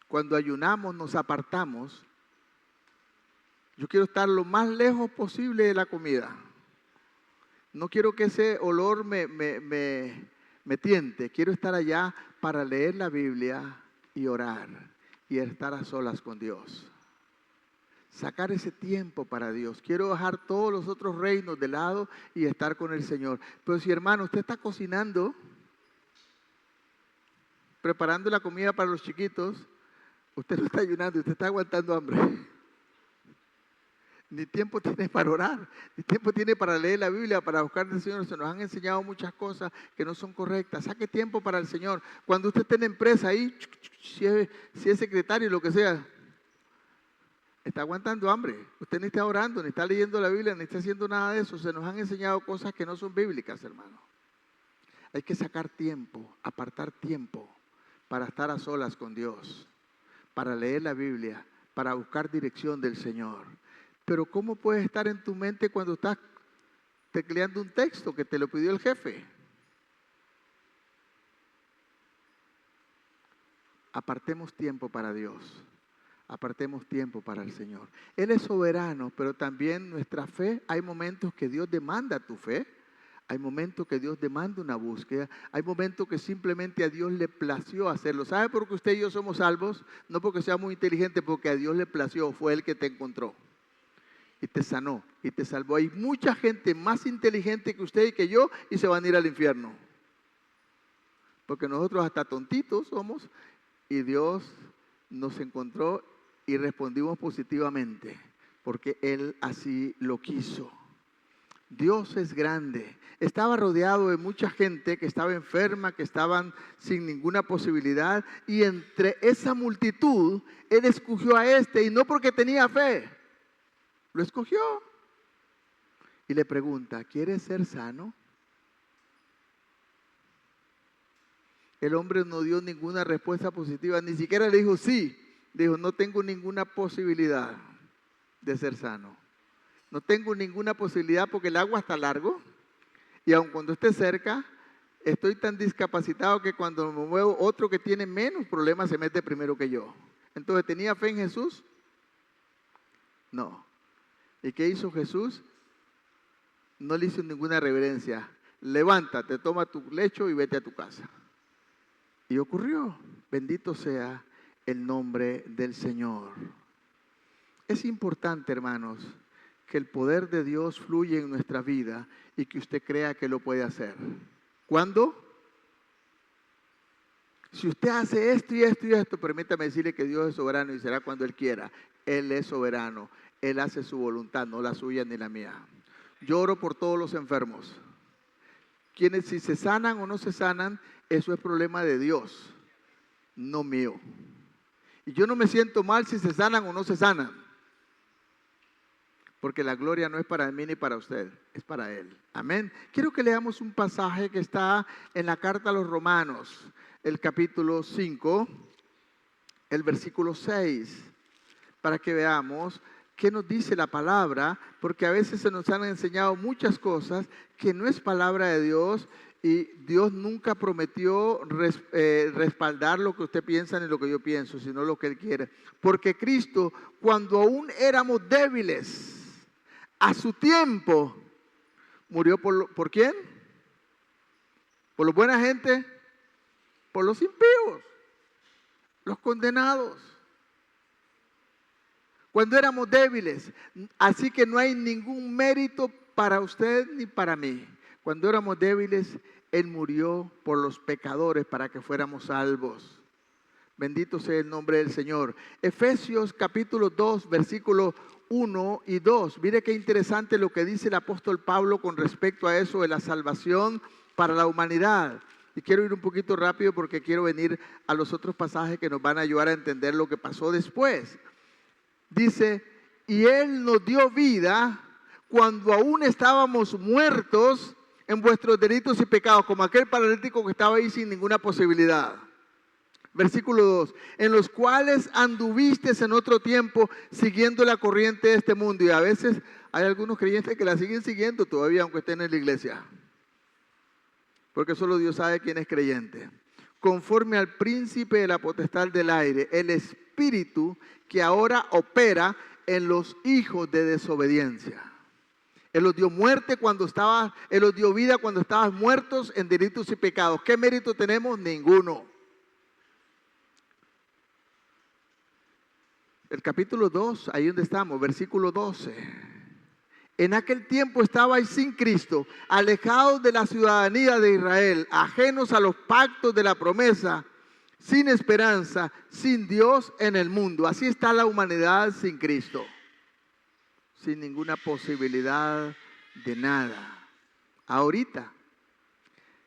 Cuando ayunamos, nos apartamos. Yo quiero estar lo más lejos posible de la comida. No quiero que ese olor me tiente. Quiero estar allá para leer la Biblia y orar y estar a solas con Dios. Sacar ese tiempo para Dios. Quiero dejar todos los otros reinos de lado y estar con el Señor. Pero si, hermano, usted está cocinando, preparando la comida para los chiquitos, usted no está ayunando, usted está aguantando hambre. Ni tiempo tiene para orar, ni tiempo tiene para leer la Biblia, para buscar al Señor. Se nos han enseñado muchas cosas que no son correctas. Saque tiempo para el Señor. Cuando usted esté en la empresa ahí, si es secretario, lo que sea, está aguantando hambre. Usted ni está orando, ni está leyendo la Biblia, ni está haciendo nada de eso. Se nos han enseñado cosas que no son bíblicas, hermano. Hay que sacar tiempo, apartar tiempo para estar a solas con Dios, para leer la Biblia, para buscar dirección del Señor. Pero ¿cómo puedes estar en tu mente cuando estás tecleando un texto que te lo pidió el jefe? Apartemos tiempo para Dios. Apartemos tiempo para el Señor. Él es soberano, pero también nuestra fe, hay momentos que Dios demanda tu fe, hay momentos que Dios demanda una búsqueda, hay momentos que simplemente a Dios le plació hacerlo. ¿Sabe por qué usted y yo somos salvos? No porque sea muy inteligente, porque a Dios le plació, fue Él que te encontró y te sanó y te salvó. Hay mucha gente más inteligente que usted y que yo y se van a ir al infierno. Porque nosotros hasta tontitos somos y Dios nos encontró y respondimos positivamente, porque Él así lo quiso. Dios es grande. Estaba rodeado de mucha gente que estaba enferma, que estaban sin ninguna posibilidad, y entre esa multitud, Él escogió a este, y no porque tenía fe, lo escogió. Y le pregunta, ¿quieres ser sano? El hombre no dio ninguna respuesta positiva, ni siquiera le dijo sí. Dijo, no tengo ninguna posibilidad de ser sano. No tengo ninguna posibilidad porque el agua está largo y aun cuando esté cerca, estoy tan discapacitado que cuando me muevo, otro que tiene menos problemas se mete primero que yo. Entonces, ¿tenía fe en Jesús? No. ¿Y qué hizo Jesús? No le hizo ninguna reverencia. Levántate, toma tu lecho y vete a tu casa. Y ocurrió. Bendito sea el nombre del Señor. Es importante, hermanos, que el poder de Dios fluya en nuestra vida y que usted crea que lo puede hacer. ¿Cuándo? Si usted hace esto y esto y esto, permítame decirle que Dios es soberano y será cuando Él quiera. Él es soberano. Él hace su voluntad, no la suya ni la mía. Yo oro por todos los enfermos. quienes si se sanan o no se sanan, eso es problema de Dios, no mío. Y yo no me siento mal si se sanan o no se sanan, porque la gloria no es para mí ni para usted, es para Él. Amén. Quiero que leamos un pasaje que está en la carta a los Romanos, el capítulo 5, el versículo 6, para que veamos qué nos dice la palabra, porque a veces se nos han enseñado muchas cosas que no es palabra de Dios, y Dios nunca prometió respaldar lo que usted piensa ni lo que yo pienso, sino lo que Él quiere. Porque Cristo, cuando aún éramos débiles, a su tiempo, murió ¿por quién? ¿Por los buena gente? Por los impíos, los condenados. Cuando éramos débiles, así que no hay ningún mérito para usted ni para mí. Cuando éramos débiles, Él murió por los pecadores para que fuéramos salvos. Bendito sea el nombre del Señor. Efesios capítulo 2, versículo 1 y 2. Mire qué interesante lo que dice el apóstol Pablo con respecto a eso de la salvación para la humanidad. Y quiero ir un poquito rápido porque quiero venir a los otros pasajes que nos van a ayudar a entender lo que pasó después. Dice, y Él nos dio vida cuando aún estábamos muertos en vuestros delitos y pecados, como aquel paralítico que estaba ahí sin ninguna posibilidad. Versículo 2, en los cuales anduvisteis en otro tiempo siguiendo la corriente de este mundo. Y a veces hay algunos creyentes que la siguen siguiendo todavía aunque estén en la iglesia. Porque solo Dios sabe quién es creyente. Conforme al príncipe de la potestad del aire, el espíritu que ahora opera en los hijos de desobediencia. Él os dio muerte Él os dio vida cuando estabas muertos en delitos y pecados. ¿Qué mérito tenemos? Ninguno. El capítulo 2, ahí donde estamos, versículo 12. En aquel tiempo estabais sin Cristo, alejados de la ciudadanía de Israel, ajenos a los pactos de la promesa, sin esperanza, sin Dios en el mundo. Así está la humanidad sin Cristo, sin ninguna posibilidad de nada. Ahorita,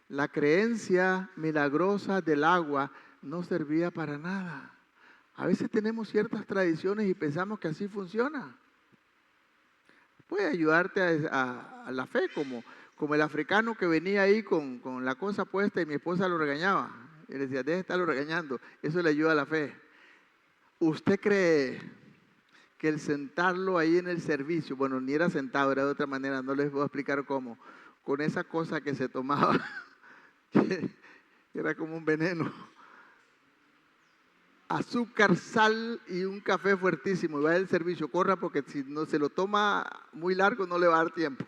la creencia milagrosa del agua no servía para nada. A veces tenemos ciertas tradiciones y pensamos que así funciona. Puede ayudarte a la fe, como el africano que venía ahí con la cosa puesta y mi esposa lo regañaba. Y le decía, deje de estarlo regañando, eso le ayuda a la fe. ¿Usted cree que el sentarlo ahí en el servicio, bueno, ni era sentado, era de otra manera, no les voy a explicar cómo, con esa cosa que se tomaba, que era como un veneno, azúcar, sal y un café fuertísimo, y va al servicio, corra porque si no se lo toma muy largo no le va a dar tiempo.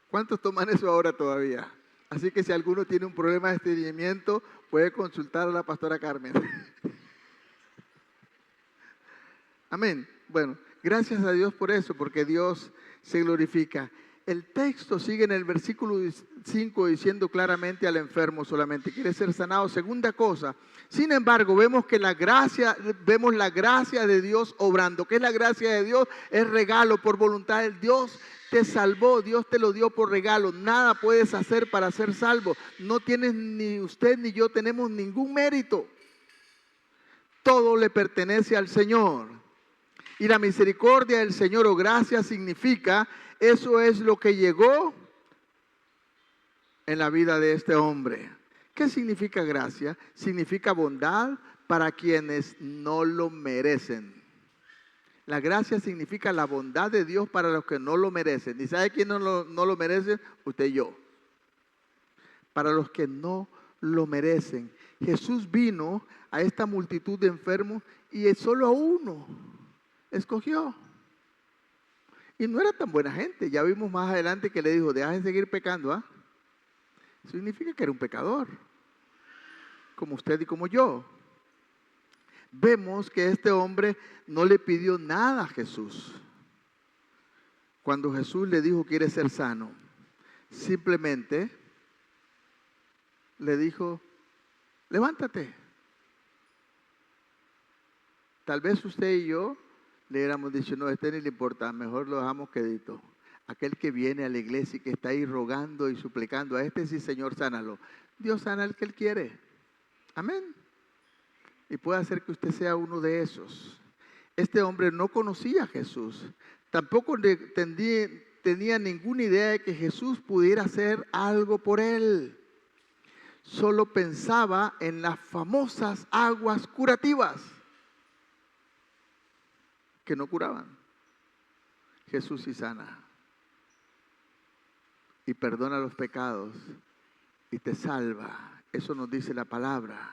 ¿Cuántos toman eso ahora todavía? Así que si alguno tiene un problema de estreñimiento, puede consultar a la pastora Carmen. Amén. Bueno, gracias a Dios por eso, porque Dios se glorifica. El texto sigue en el versículo 5 diciendo claramente al enfermo solamente quiere ser sanado. Segunda cosa, sin embargo, vemos la gracia de Dios obrando. ¿Qué es la gracia de Dios? Es regalo por voluntad de Dios. Te salvó, Dios te lo dio por regalo. Nada puedes hacer para ser salvo. No tienes, ni usted ni yo tenemos ningún mérito. Todo le pertenece al Señor. Y la misericordia del Señor o gracia significa, eso es lo que llegó en la vida de este hombre. ¿Qué significa gracia? Significa bondad para quienes no lo merecen. La gracia significa la bondad de Dios para los que no lo merecen. ¿Y sabe quién no lo merece? Usted y yo. Para los que no lo merecen. Jesús vino a esta multitud de enfermos y solo a uno escogió. Y no era tan buena gente. Ya vimos más adelante que le dijo, deja de seguir pecando. ¿Ah? Significa que era un pecador. Como usted y como yo. Vemos que este hombre no le pidió nada a Jesús. Cuando Jesús le dijo quiere ser sano, simplemente le dijo, levántate. Tal vez usted y yo le hubiéramos dicho, no, este ni le importa, mejor lo dejamos quedito. Aquel que viene a la iglesia y que está ahí rogando y suplicando, a este sí, Señor, sánalo. Dios sana al que Él quiere. Amén. Y puede hacer que usted sea uno de esos. Este hombre no conocía a Jesús. Tampoco tenía ninguna idea de que Jesús pudiera hacer algo por él. Solo pensaba en las famosas aguas curativas que no curaban. Jesús sí sana y perdona los pecados y te salva. Eso nos dice la palabra.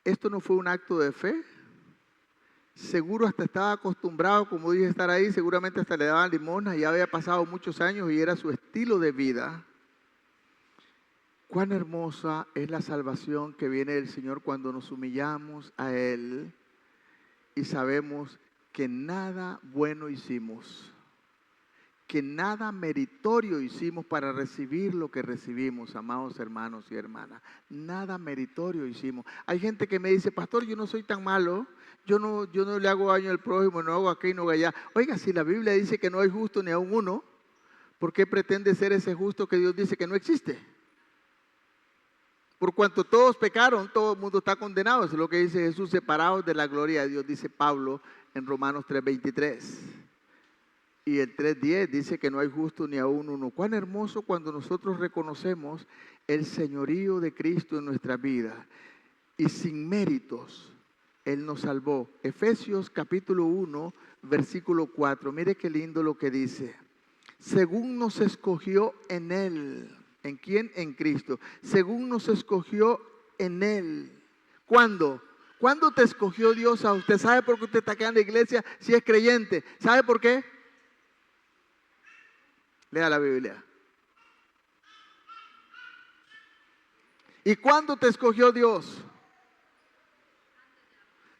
Esto no fue un acto de fe. Seguro hasta estaba acostumbrado, como dije, a estar ahí. Seguramente hasta le daban limosna. Ya había pasado muchos años y era su estilo de vida. Cuán hermosa es la salvación que viene del Señor cuando nos humillamos a Él y sabemos que nada bueno hicimos, que nada meritorio hicimos para recibir lo que recibimos, amados hermanos y hermanas. Nada meritorio hicimos. Hay gente que me dice, pastor, yo no soy tan malo, yo no le hago daño al prójimo, no hago aquí y no hago allá. Oiga, si la Biblia dice que no hay justo ni aun uno, ¿por qué pretende ser ese justo que Dios dice que no existe? Por cuanto todos pecaron, todo el mundo está condenado. Eso es lo que dice Jesús, separados de la gloria de Dios, dice Pablo en Romanos 3:23. Y el 3:10 dice que no hay justo ni aún uno. Cuán hermoso cuando nosotros reconocemos el señorío de Cristo en nuestra vida. Y sin méritos, Él nos salvó. Efesios capítulo 1, versículo 4. Mire qué lindo lo que dice. Según nos escogió en Él. ¿En quién? En Cristo. Según nos escogió en Él. ¿Cuándo? ¿Cuándo te escogió Dios a usted? ¿Sabe por qué usted está acá en la iglesia si es creyente? ¿Sabe por qué? Lea la Biblia. ¿Y cuándo te escogió Dios?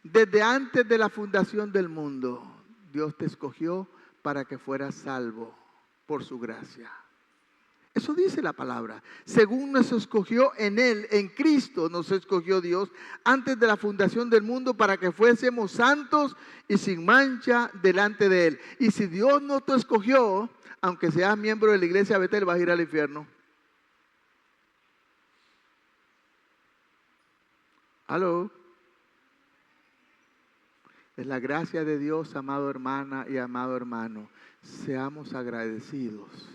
Desde antes de la fundación del mundo. Dios te escogió para que fueras salvo por su gracia. Eso dice la palabra. Según nos escogió en Él, en Cristo nos escogió Dios antes de la fundación del mundo para que fuésemos santos y sin mancha delante de Él. Y si Dios no te escogió, aunque seas miembro de la iglesia Betel, vas a ir al infierno. ¿Aló? Es la gracia de Dios, amado hermana y amado hermano. Seamos agradecidos.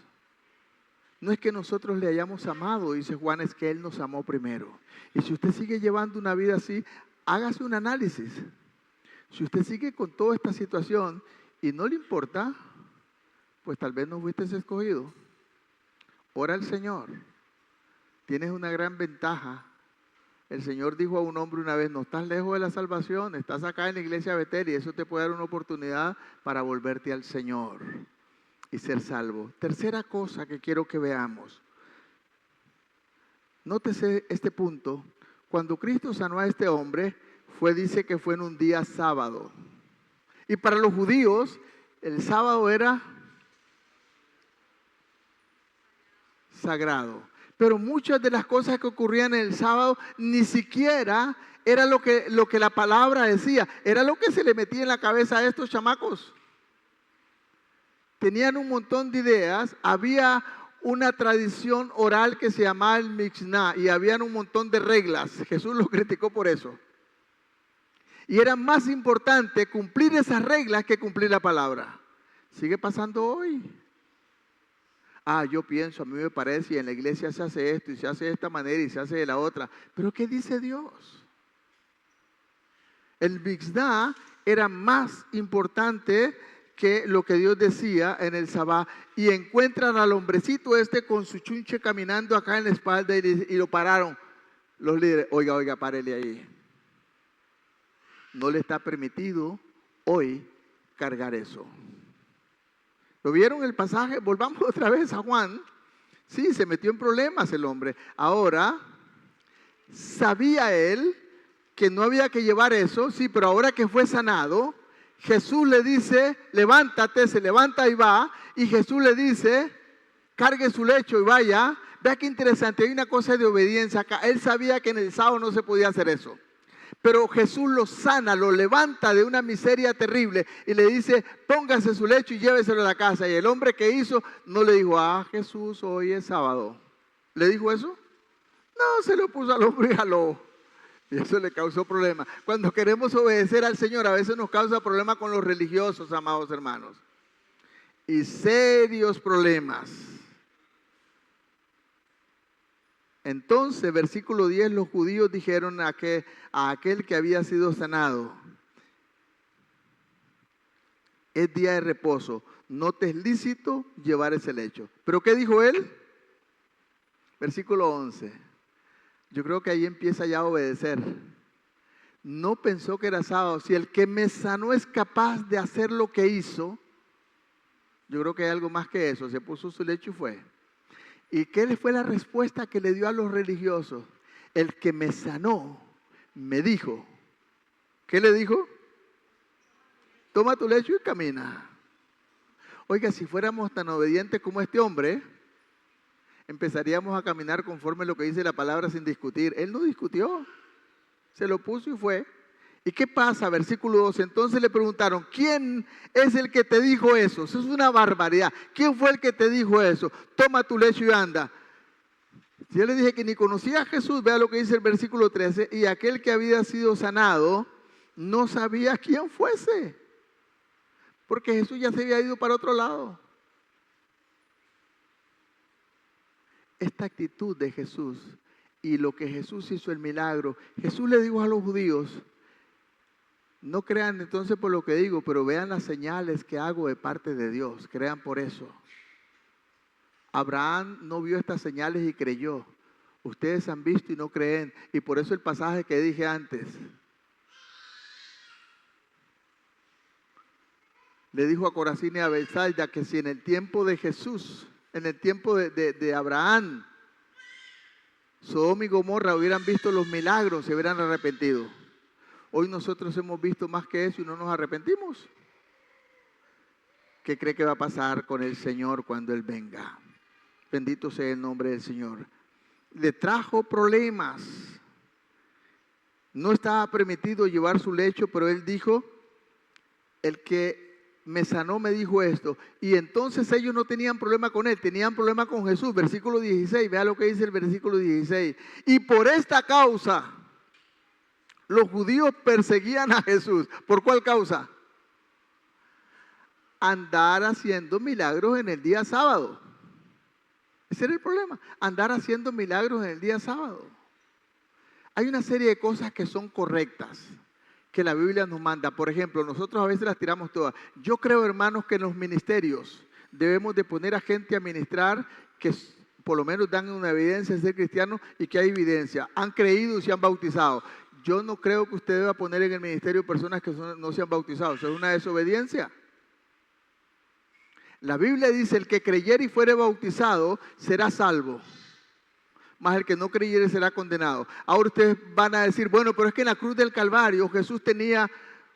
No es que nosotros le hayamos amado, dice Juan, es que Él nos amó primero. Y si usted sigue llevando una vida así, hágase un análisis. Si usted sigue con toda esta situación y no le importa, pues tal vez no fuiste escogido. Ora al Señor. Tienes una gran ventaja. El Señor dijo a un hombre una vez, no estás lejos de la salvación, estás acá en la iglesia Betel y eso te puede dar una oportunidad para volverte al Señor y ser salvo. Tercera cosa que quiero que veamos. Nótese este punto. Cuando Cristo sanó a este hombre, dice que fue en un día sábado. Y para los judíos, el sábado era sagrado. Pero muchas de las cosas que ocurrían en el sábado ni siquiera era lo que la palabra decía. Era lo que se le metía en la cabeza a estos chamacos. Tenían un montón de ideas. Había una tradición oral que se llamaba el Mishnah y habían un montón de reglas. Jesús lo criticó por eso. Y era más importante cumplir esas reglas que cumplir la palabra. Sigue pasando hoy. Yo pienso, a mí me parece, y en la iglesia se hace esto, y se hace de esta manera, y se hace de la otra. ¿Pero qué dice Dios? El Mishnah era más importante que lo que Dios decía en el Sabá. Y encuentran al hombrecito este con su chunche caminando acá en la espalda y lo pararon los líderes. Oiga, párele ahí. No le está permitido hoy cargar eso. ¿Lo vieron el pasaje? Volvamos otra vez a Juan. Sí, se metió en problemas el hombre. Ahora, sabía él que no había que llevar eso, sí, pero ahora que fue sanado, Jesús le dice, levántate, se levanta y va, y Jesús le dice, cargue su lecho y vaya. Vea qué interesante, hay una cosa de obediencia acá. Él sabía que en el sábado no se podía hacer eso. Pero Jesús lo sana, lo levanta de una miseria terrible y le dice, póngase su lecho y lléveselo a la casa. Y el hombre que hizo no le dijo, Jesús, hoy es sábado. ¿Le dijo eso? No, se lo puso al hombre y jaló. Y eso le causó problemas. Cuando queremos obedecer al Señor, a veces nos causa problemas con los religiosos, amados hermanos. Y serios problemas. Entonces, versículo 10, los judíos dijeron a aquel que había sido sanado, es día de reposo, no te es lícito llevar ese lecho. ¿Pero qué dijo él? Versículo 11. Yo creo que ahí empieza ya a obedecer. No pensó que era sábado. Si el que me sanó es capaz de hacer lo que hizo, yo creo que hay algo más que eso. Se puso su lecho y fue. ¿Y qué fue la respuesta que le dio a los religiosos? El que me sanó me dijo. ¿Qué le dijo? Toma tu lecho y camina. Oiga, si fuéramos tan obedientes como este hombre, empezaríamos a caminar conforme a lo que dice la palabra sin discutir. Él no discutió, se lo puso y fue. ¿Y qué pasa? Versículo 12. Entonces le preguntaron, ¿quién es el que te dijo eso? Eso es una barbaridad. ¿Quién fue el que te dijo eso? Toma tu lecho y anda. Yo le dije que ni conocía a Jesús, vea lo que dice el versículo 13, y aquel que había sido sanado no sabía quién fuese, porque Jesús ya se había ido para otro lado. Esta actitud de Jesús y lo que Jesús hizo el milagro, Jesús le dijo a los judíos, no crean entonces por lo que digo, pero vean las señales que hago de parte de Dios, crean por eso. Abraham no vio estas señales y creyó. Ustedes han visto y no creen, y por eso el pasaje que dije antes. Le dijo a Corazín y a Betsaida que si en el tiempo de Jesús, en el tiempo de Abraham, Sodoma y Gomorra hubieran visto los milagros, se hubieran arrepentido. Hoy nosotros hemos visto más que eso y no nos arrepentimos. ¿Qué cree que va a pasar con el Señor cuando Él venga? Bendito sea el nombre del Señor. Le trajo problemas. No estaba permitido llevar su lecho, pero Él dijo, el que me sanó me dijo esto. Y entonces ellos no tenían problema con Él, tenían problema con Jesús. Versículo 16, vea lo que dice el versículo 16. Y por esta causa, los judíos perseguían a Jesús. ¿Por cuál causa? Andar haciendo milagros en el día sábado. Ese era el problema, andar haciendo milagros en el día sábado. Hay una serie de cosas que son correctas, que la Biblia nos manda. Por ejemplo, nosotros a veces las tiramos todas. Yo creo, hermanos, que en los ministerios debemos de poner a gente a ministrar que por lo menos dan una evidencia de ser cristianos y que hay evidencia. Han creído y se han bautizado. Yo no creo que usted deba poner en el ministerio personas que no se han bautizado. Eso es una desobediencia. La Biblia dice, el que creyere y fuere bautizado será salvo, mas el que no creyere será condenado. Ahora ustedes van a decir, bueno, pero es que en la cruz del Calvario Jesús tenía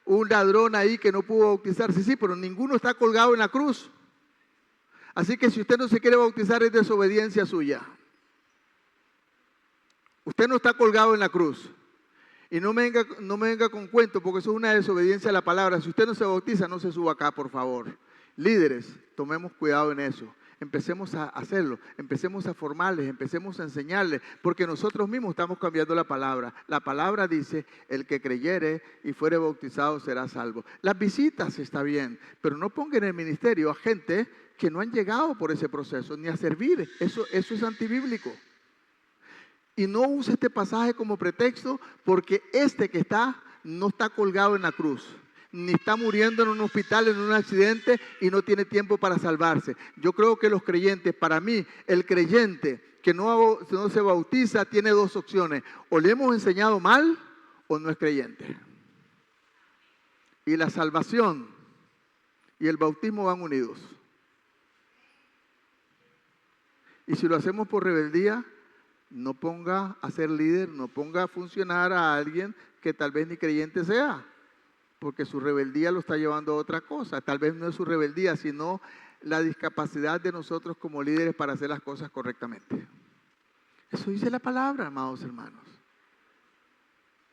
un ladrón ahí que no pudo bautizarse. Sí, pero ninguno está colgado en la cruz. Así que si usted no se quiere bautizar es desobediencia suya. Usted no está colgado en la cruz. Y no me venga con cuento porque eso es una desobediencia a la palabra. Si usted no se bautiza, no se suba acá, por favor. Líderes, tomemos cuidado en eso. Empecemos a hacerlo, empecemos a formarles, empecemos a enseñarles, porque nosotros mismos estamos cambiando la palabra. La palabra dice, el que creyere y fuere bautizado será salvo. Las visitas está bien, pero no pongan en el ministerio a gente que no han llegado por ese proceso, ni a servir. Eso es antibíblico. Y no use este pasaje como pretexto, porque este que no está colgado en la cruz, ni está muriendo en un hospital, en un accidente y no tiene tiempo para salvarse. Yo creo que los creyentes, para mí, el creyente que no se bautiza tiene dos opciones. O le hemos enseñado mal o no es creyente. Y la salvación y el bautismo van unidos. Y si lo hacemos por rebeldía, no ponga a ser líder, no ponga a funcionar a alguien que tal vez ni creyente sea. Porque su rebeldía lo está llevando a otra cosa. Tal vez no es su rebeldía, sino la discapacidad de nosotros como líderes para hacer las cosas correctamente. Eso dice la palabra, amados hermanos.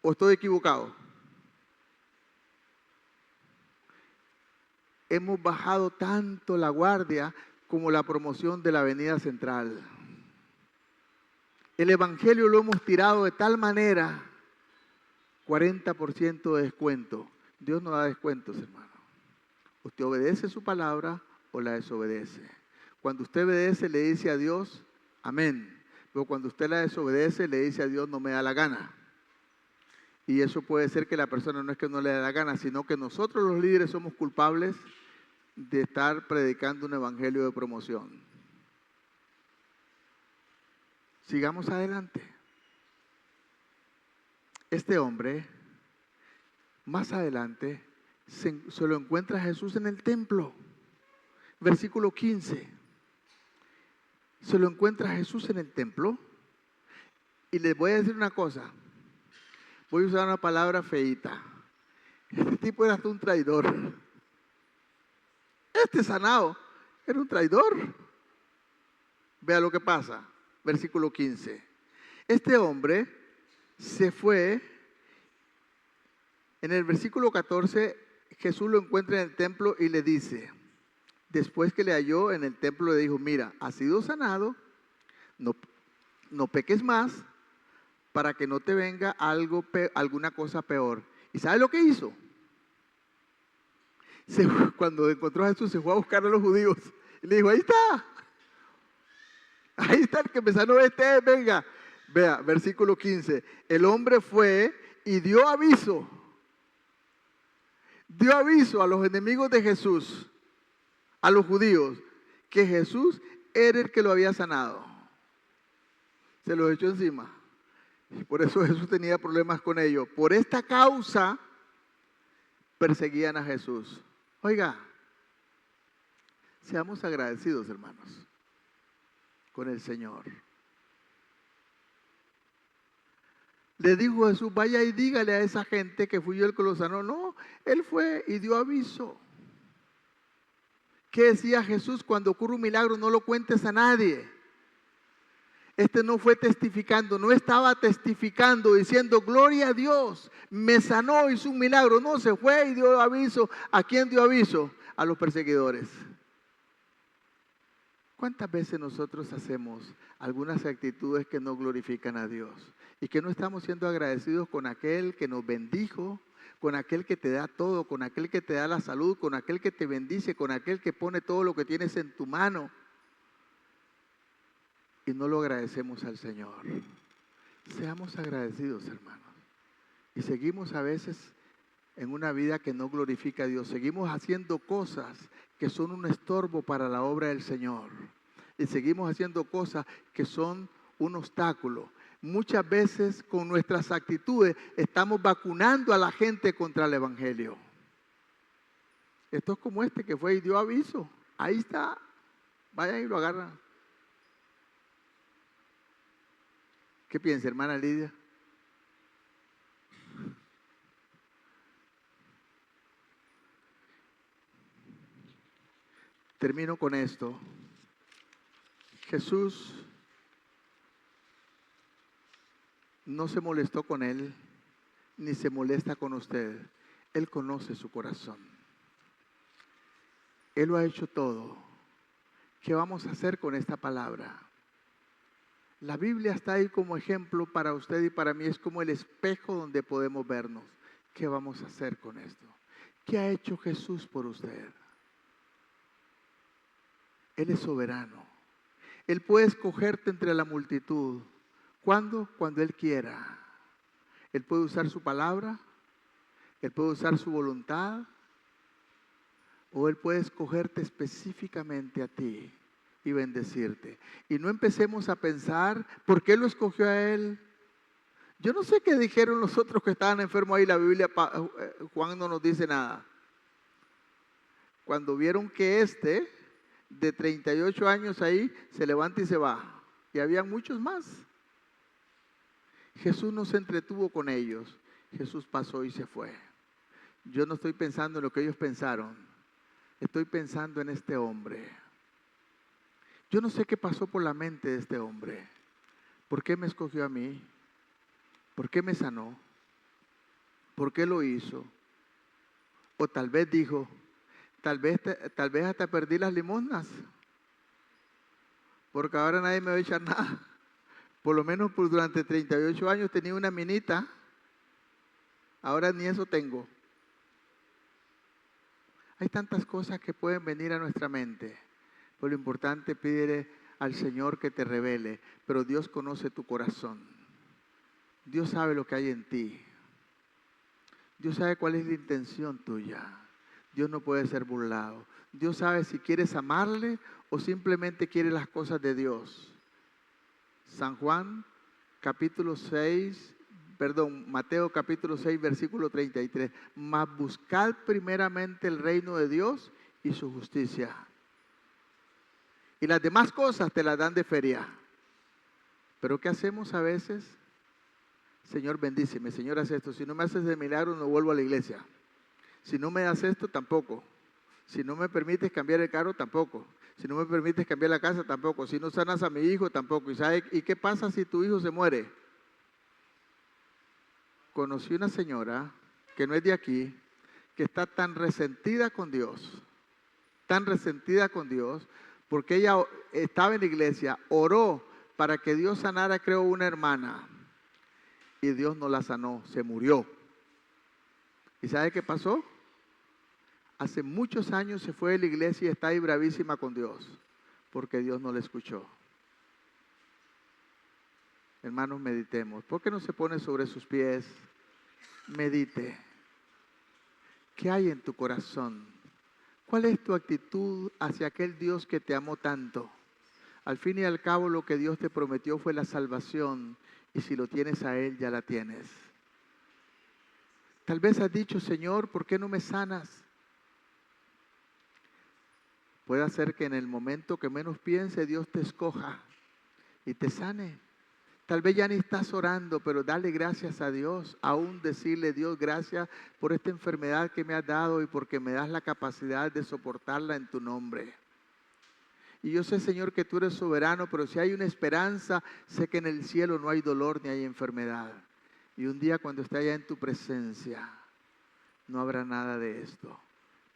¿O estoy equivocado? Hemos bajado tanto la guardia como la promoción de la Avenida Central. El Evangelio lo hemos tirado de tal manera, 40% de descuento. Dios no da descuentos, hermano. Usted obedece su palabra o la desobedece. Cuando usted obedece, le dice a Dios, amén. Pero cuando usted la desobedece, le dice a Dios, no me da la gana. Y eso puede ser que la persona no es que no le da la gana, sino que nosotros los líderes somos culpables de estar predicando un evangelio de promoción. Sigamos adelante. Este hombre, más adelante, se lo encuentra a Jesús en el templo. Versículo 15. Se lo encuentra a Jesús en el templo. Y les voy a decir una cosa. Voy a usar una palabra feíta. Este tipo era hasta un traidor. Este sanado era un traidor. Vea lo que pasa. Versículo 15. Este hombre se fue. En el versículo 14, Jesús lo encuentra en el templo y le dice, después que le halló en el templo, le dijo, mira, has sido sanado, no peques más, para que no te venga alguna cosa peor. ¿Y sabe lo que hizo? Cuando encontró a Jesús, se fue a buscar a los judíos. Y le dijo, ahí está el que me sanó, venga. Vea, versículo 15. El hombre fue y dio aviso a los enemigos de Jesús, a los judíos, que Jesús era el que lo había sanado. Se los echó encima. Y por eso Jesús tenía problemas con ellos. Por esta causa perseguían a Jesús. Oiga, seamos agradecidos, hermanos, con el Señor. Le dijo Jesús, vaya y dígale a esa gente que fui yo el que lo sanó. No, él fue y dio aviso. ¿Qué decía Jesús? Cuando ocurre un milagro, no lo cuentes a nadie. Este no fue testificando, no estaba testificando, diciendo, gloria a Dios, me sanó, hizo un milagro. No, se fue y dio aviso. ¿A quién dio aviso? A los perseguidores. ¿Cuántas veces nosotros hacemos algunas actitudes que no glorifican a Dios? Y que no estamos siendo agradecidos con aquel que nos bendijo, con aquel que te da todo, con aquel que te da la salud, con aquel que te bendice, con aquel que pone todo lo que tienes en tu mano. Y no lo agradecemos al Señor. Seamos agradecidos, hermanos. Y seguimos a veces en una vida que no glorifica a Dios. Seguimos haciendo cosas que son un estorbo para la obra del Señor. Y seguimos haciendo cosas que son un obstáculo. Muchas veces con nuestras actitudes estamos vacunando a la gente contra el Evangelio. Esto es como este que fue y dio aviso. Ahí está. Vayan y lo agarran. ¿Qué piensa, hermana Lidia? Termino con esto. Jesús no se molestó con él, ni se molesta con usted. Él conoce su corazón. Él lo ha hecho todo. ¿Qué vamos a hacer con esta palabra? La Biblia está ahí como ejemplo para usted y para mí. Es como el espejo donde podemos vernos. ¿Qué vamos a hacer con esto? ¿Qué ha hecho Jesús por usted? Él es soberano. Él puede escogerte entre la multitud. ¿Cuándo? Cuando Él quiera. Él puede usar su palabra. Él puede usar su voluntad. O Él puede escogerte específicamente a ti y bendecirte. Y no empecemos a pensar, ¿por qué lo escogió a Él? Yo no sé qué dijeron los otros que estaban enfermos ahí. La Biblia, Juan no nos dice nada. Cuando vieron que de 38 años ahí, se levanta y se va. Y había muchos más. Jesús no se entretuvo con ellos. Jesús pasó y se fue. Yo no estoy pensando en lo que ellos pensaron. Estoy pensando en este hombre. Yo no sé qué pasó por la mente de este hombre. ¿Por qué me escogió a mí? ¿Por qué me sanó? ¿Por qué lo hizo? O tal vez dijo, tal vez hasta perdí las limosnas, porque ahora nadie me va a echar nada. Por lo menos durante 38 años tenía una minita, ahora ni eso tengo. Hay tantas cosas que pueden venir a nuestra mente. Pero lo importante, pídele al Señor que te revele. Pero Dios conoce tu corazón. Dios sabe lo que hay en ti. Dios sabe cuál es la intención tuya. Dios no puede ser burlado. Dios sabe si quieres amarle o simplemente quieres las cosas de Dios. Mateo capítulo 6, versículo 33. Mas buscad primeramente el reino de Dios y su justicia. Y las demás cosas te las dan de feria. Pero ¿qué hacemos a veces? Señor, bendíceme. Señor, haz esto. Si no me haces de milagro, no vuelvo a la iglesia. Si no me das esto, tampoco. Si no me permites cambiar el carro, tampoco. Si no me permites cambiar la casa, tampoco. Si no sanas a mi hijo, tampoco. ¿Y qué pasa si tu hijo se muere? Conocí una señora que no es de aquí, que está tan resentida con Dios, porque ella estaba en la iglesia, oró para que Dios sanara, creo, una hermana, y Dios no la sanó, se murió. ¿Y sabe qué pasó? Hace muchos años se fue de la iglesia y está ahí bravísima con Dios, porque Dios no la escuchó. Hermanos, meditemos. ¿Por qué no se pone sobre sus pies? Medite. ¿Qué hay en tu corazón? ¿Cuál es tu actitud hacia aquel Dios que te amó tanto? Al fin y al cabo, lo que Dios te prometió fue la salvación, y si lo tienes a Él, ya la tienes. Tal vez has dicho, Señor, ¿por qué no me sanas? Puede ser que en el momento que menos piense, Dios te escoja y te sane. Tal vez ya ni estás orando, pero dale gracias a Dios. Aún decirle, Dios, gracias por esta enfermedad que me has dado y porque me das la capacidad de soportarla en tu nombre. Y yo sé, Señor, que tú eres soberano, pero si hay una esperanza, sé que en el cielo no hay dolor ni hay enfermedad. Y un día cuando esté allá en tu presencia, no habrá nada de esto.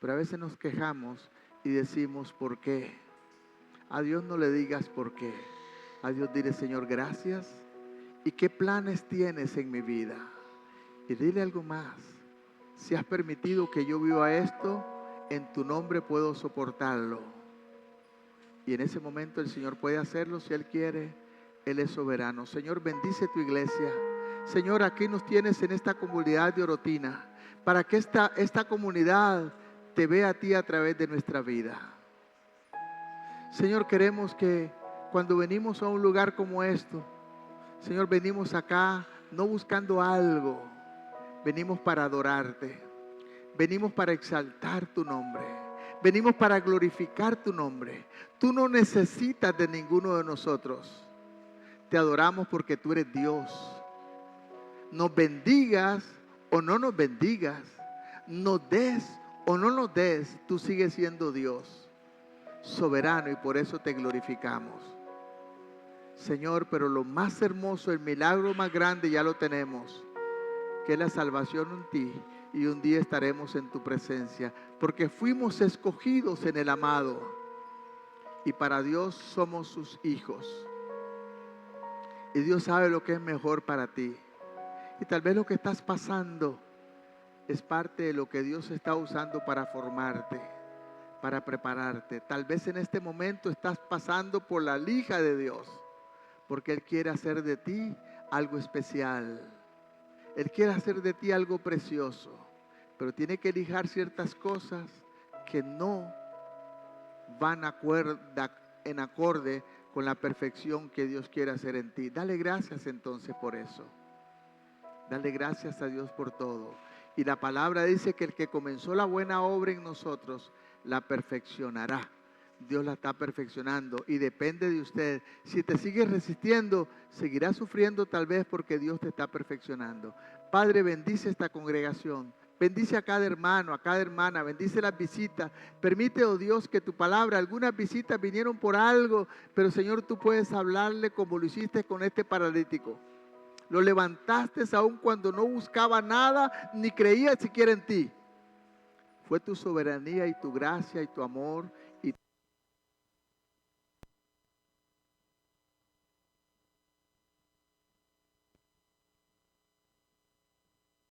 Pero a veces nos quejamos y decimos, ¿por qué? A Dios no le digas por qué. A Dios dile, Señor, gracias. ¿Y qué planes tienes en mi vida? Y dile algo más. Si has permitido que yo viva esto, en tu nombre puedo soportarlo. Y en ese momento el Señor puede hacerlo si Él quiere. Él es soberano. Señor, bendice tu iglesia. Señor, aquí nos tienes en esta comunidad de Orotina, para que esta comunidad te vea a ti a través de nuestra vida. Señor, queremos que cuando venimos a un lugar como esto, Señor, venimos acá no buscando algo, venimos para adorarte, venimos para exaltar tu nombre, venimos para glorificar tu nombre. Tú no necesitas de ninguno de nosotros, te adoramos porque tú eres Dios. Nos bendigas o no nos bendigas, nos des o no nos des, tú sigues siendo Dios, soberano, y por eso te glorificamos. Señor, pero lo más hermoso, el milagro más grande ya lo tenemos, que es la salvación en ti, y un día estaremos en tu presencia, porque fuimos escogidos en el amado, y para Dios somos sus hijos, y Dios sabe lo que es mejor para ti. Y tal vez lo que estás pasando es parte de lo que Dios está usando para formarte, para prepararte. Tal vez en este momento estás pasando por la lija de Dios, porque Él quiere hacer de ti algo especial. Él quiere hacer de ti algo precioso, pero tiene que lijar ciertas cosas que no van en acorde con la perfección que Dios quiere hacer en ti. Dale gracias entonces por eso. Dale gracias a Dios por todo. Y la palabra dice que el que comenzó la buena obra en nosotros, la perfeccionará. Dios la está perfeccionando y depende de usted. Si te sigues resistiendo, seguirás sufriendo tal vez, porque Dios te está perfeccionando. Padre, bendice esta congregación. Bendice a cada hermano, a cada hermana. Bendice las visitas. Permite, oh Dios, que tu palabra, algunas visitas vinieron por algo, pero Señor, tú puedes hablarle como lo hiciste con este paralítico. Lo levantaste aun cuando no buscaba nada ni creía siquiera en ti. Fue tu soberanía y tu gracia y tu amor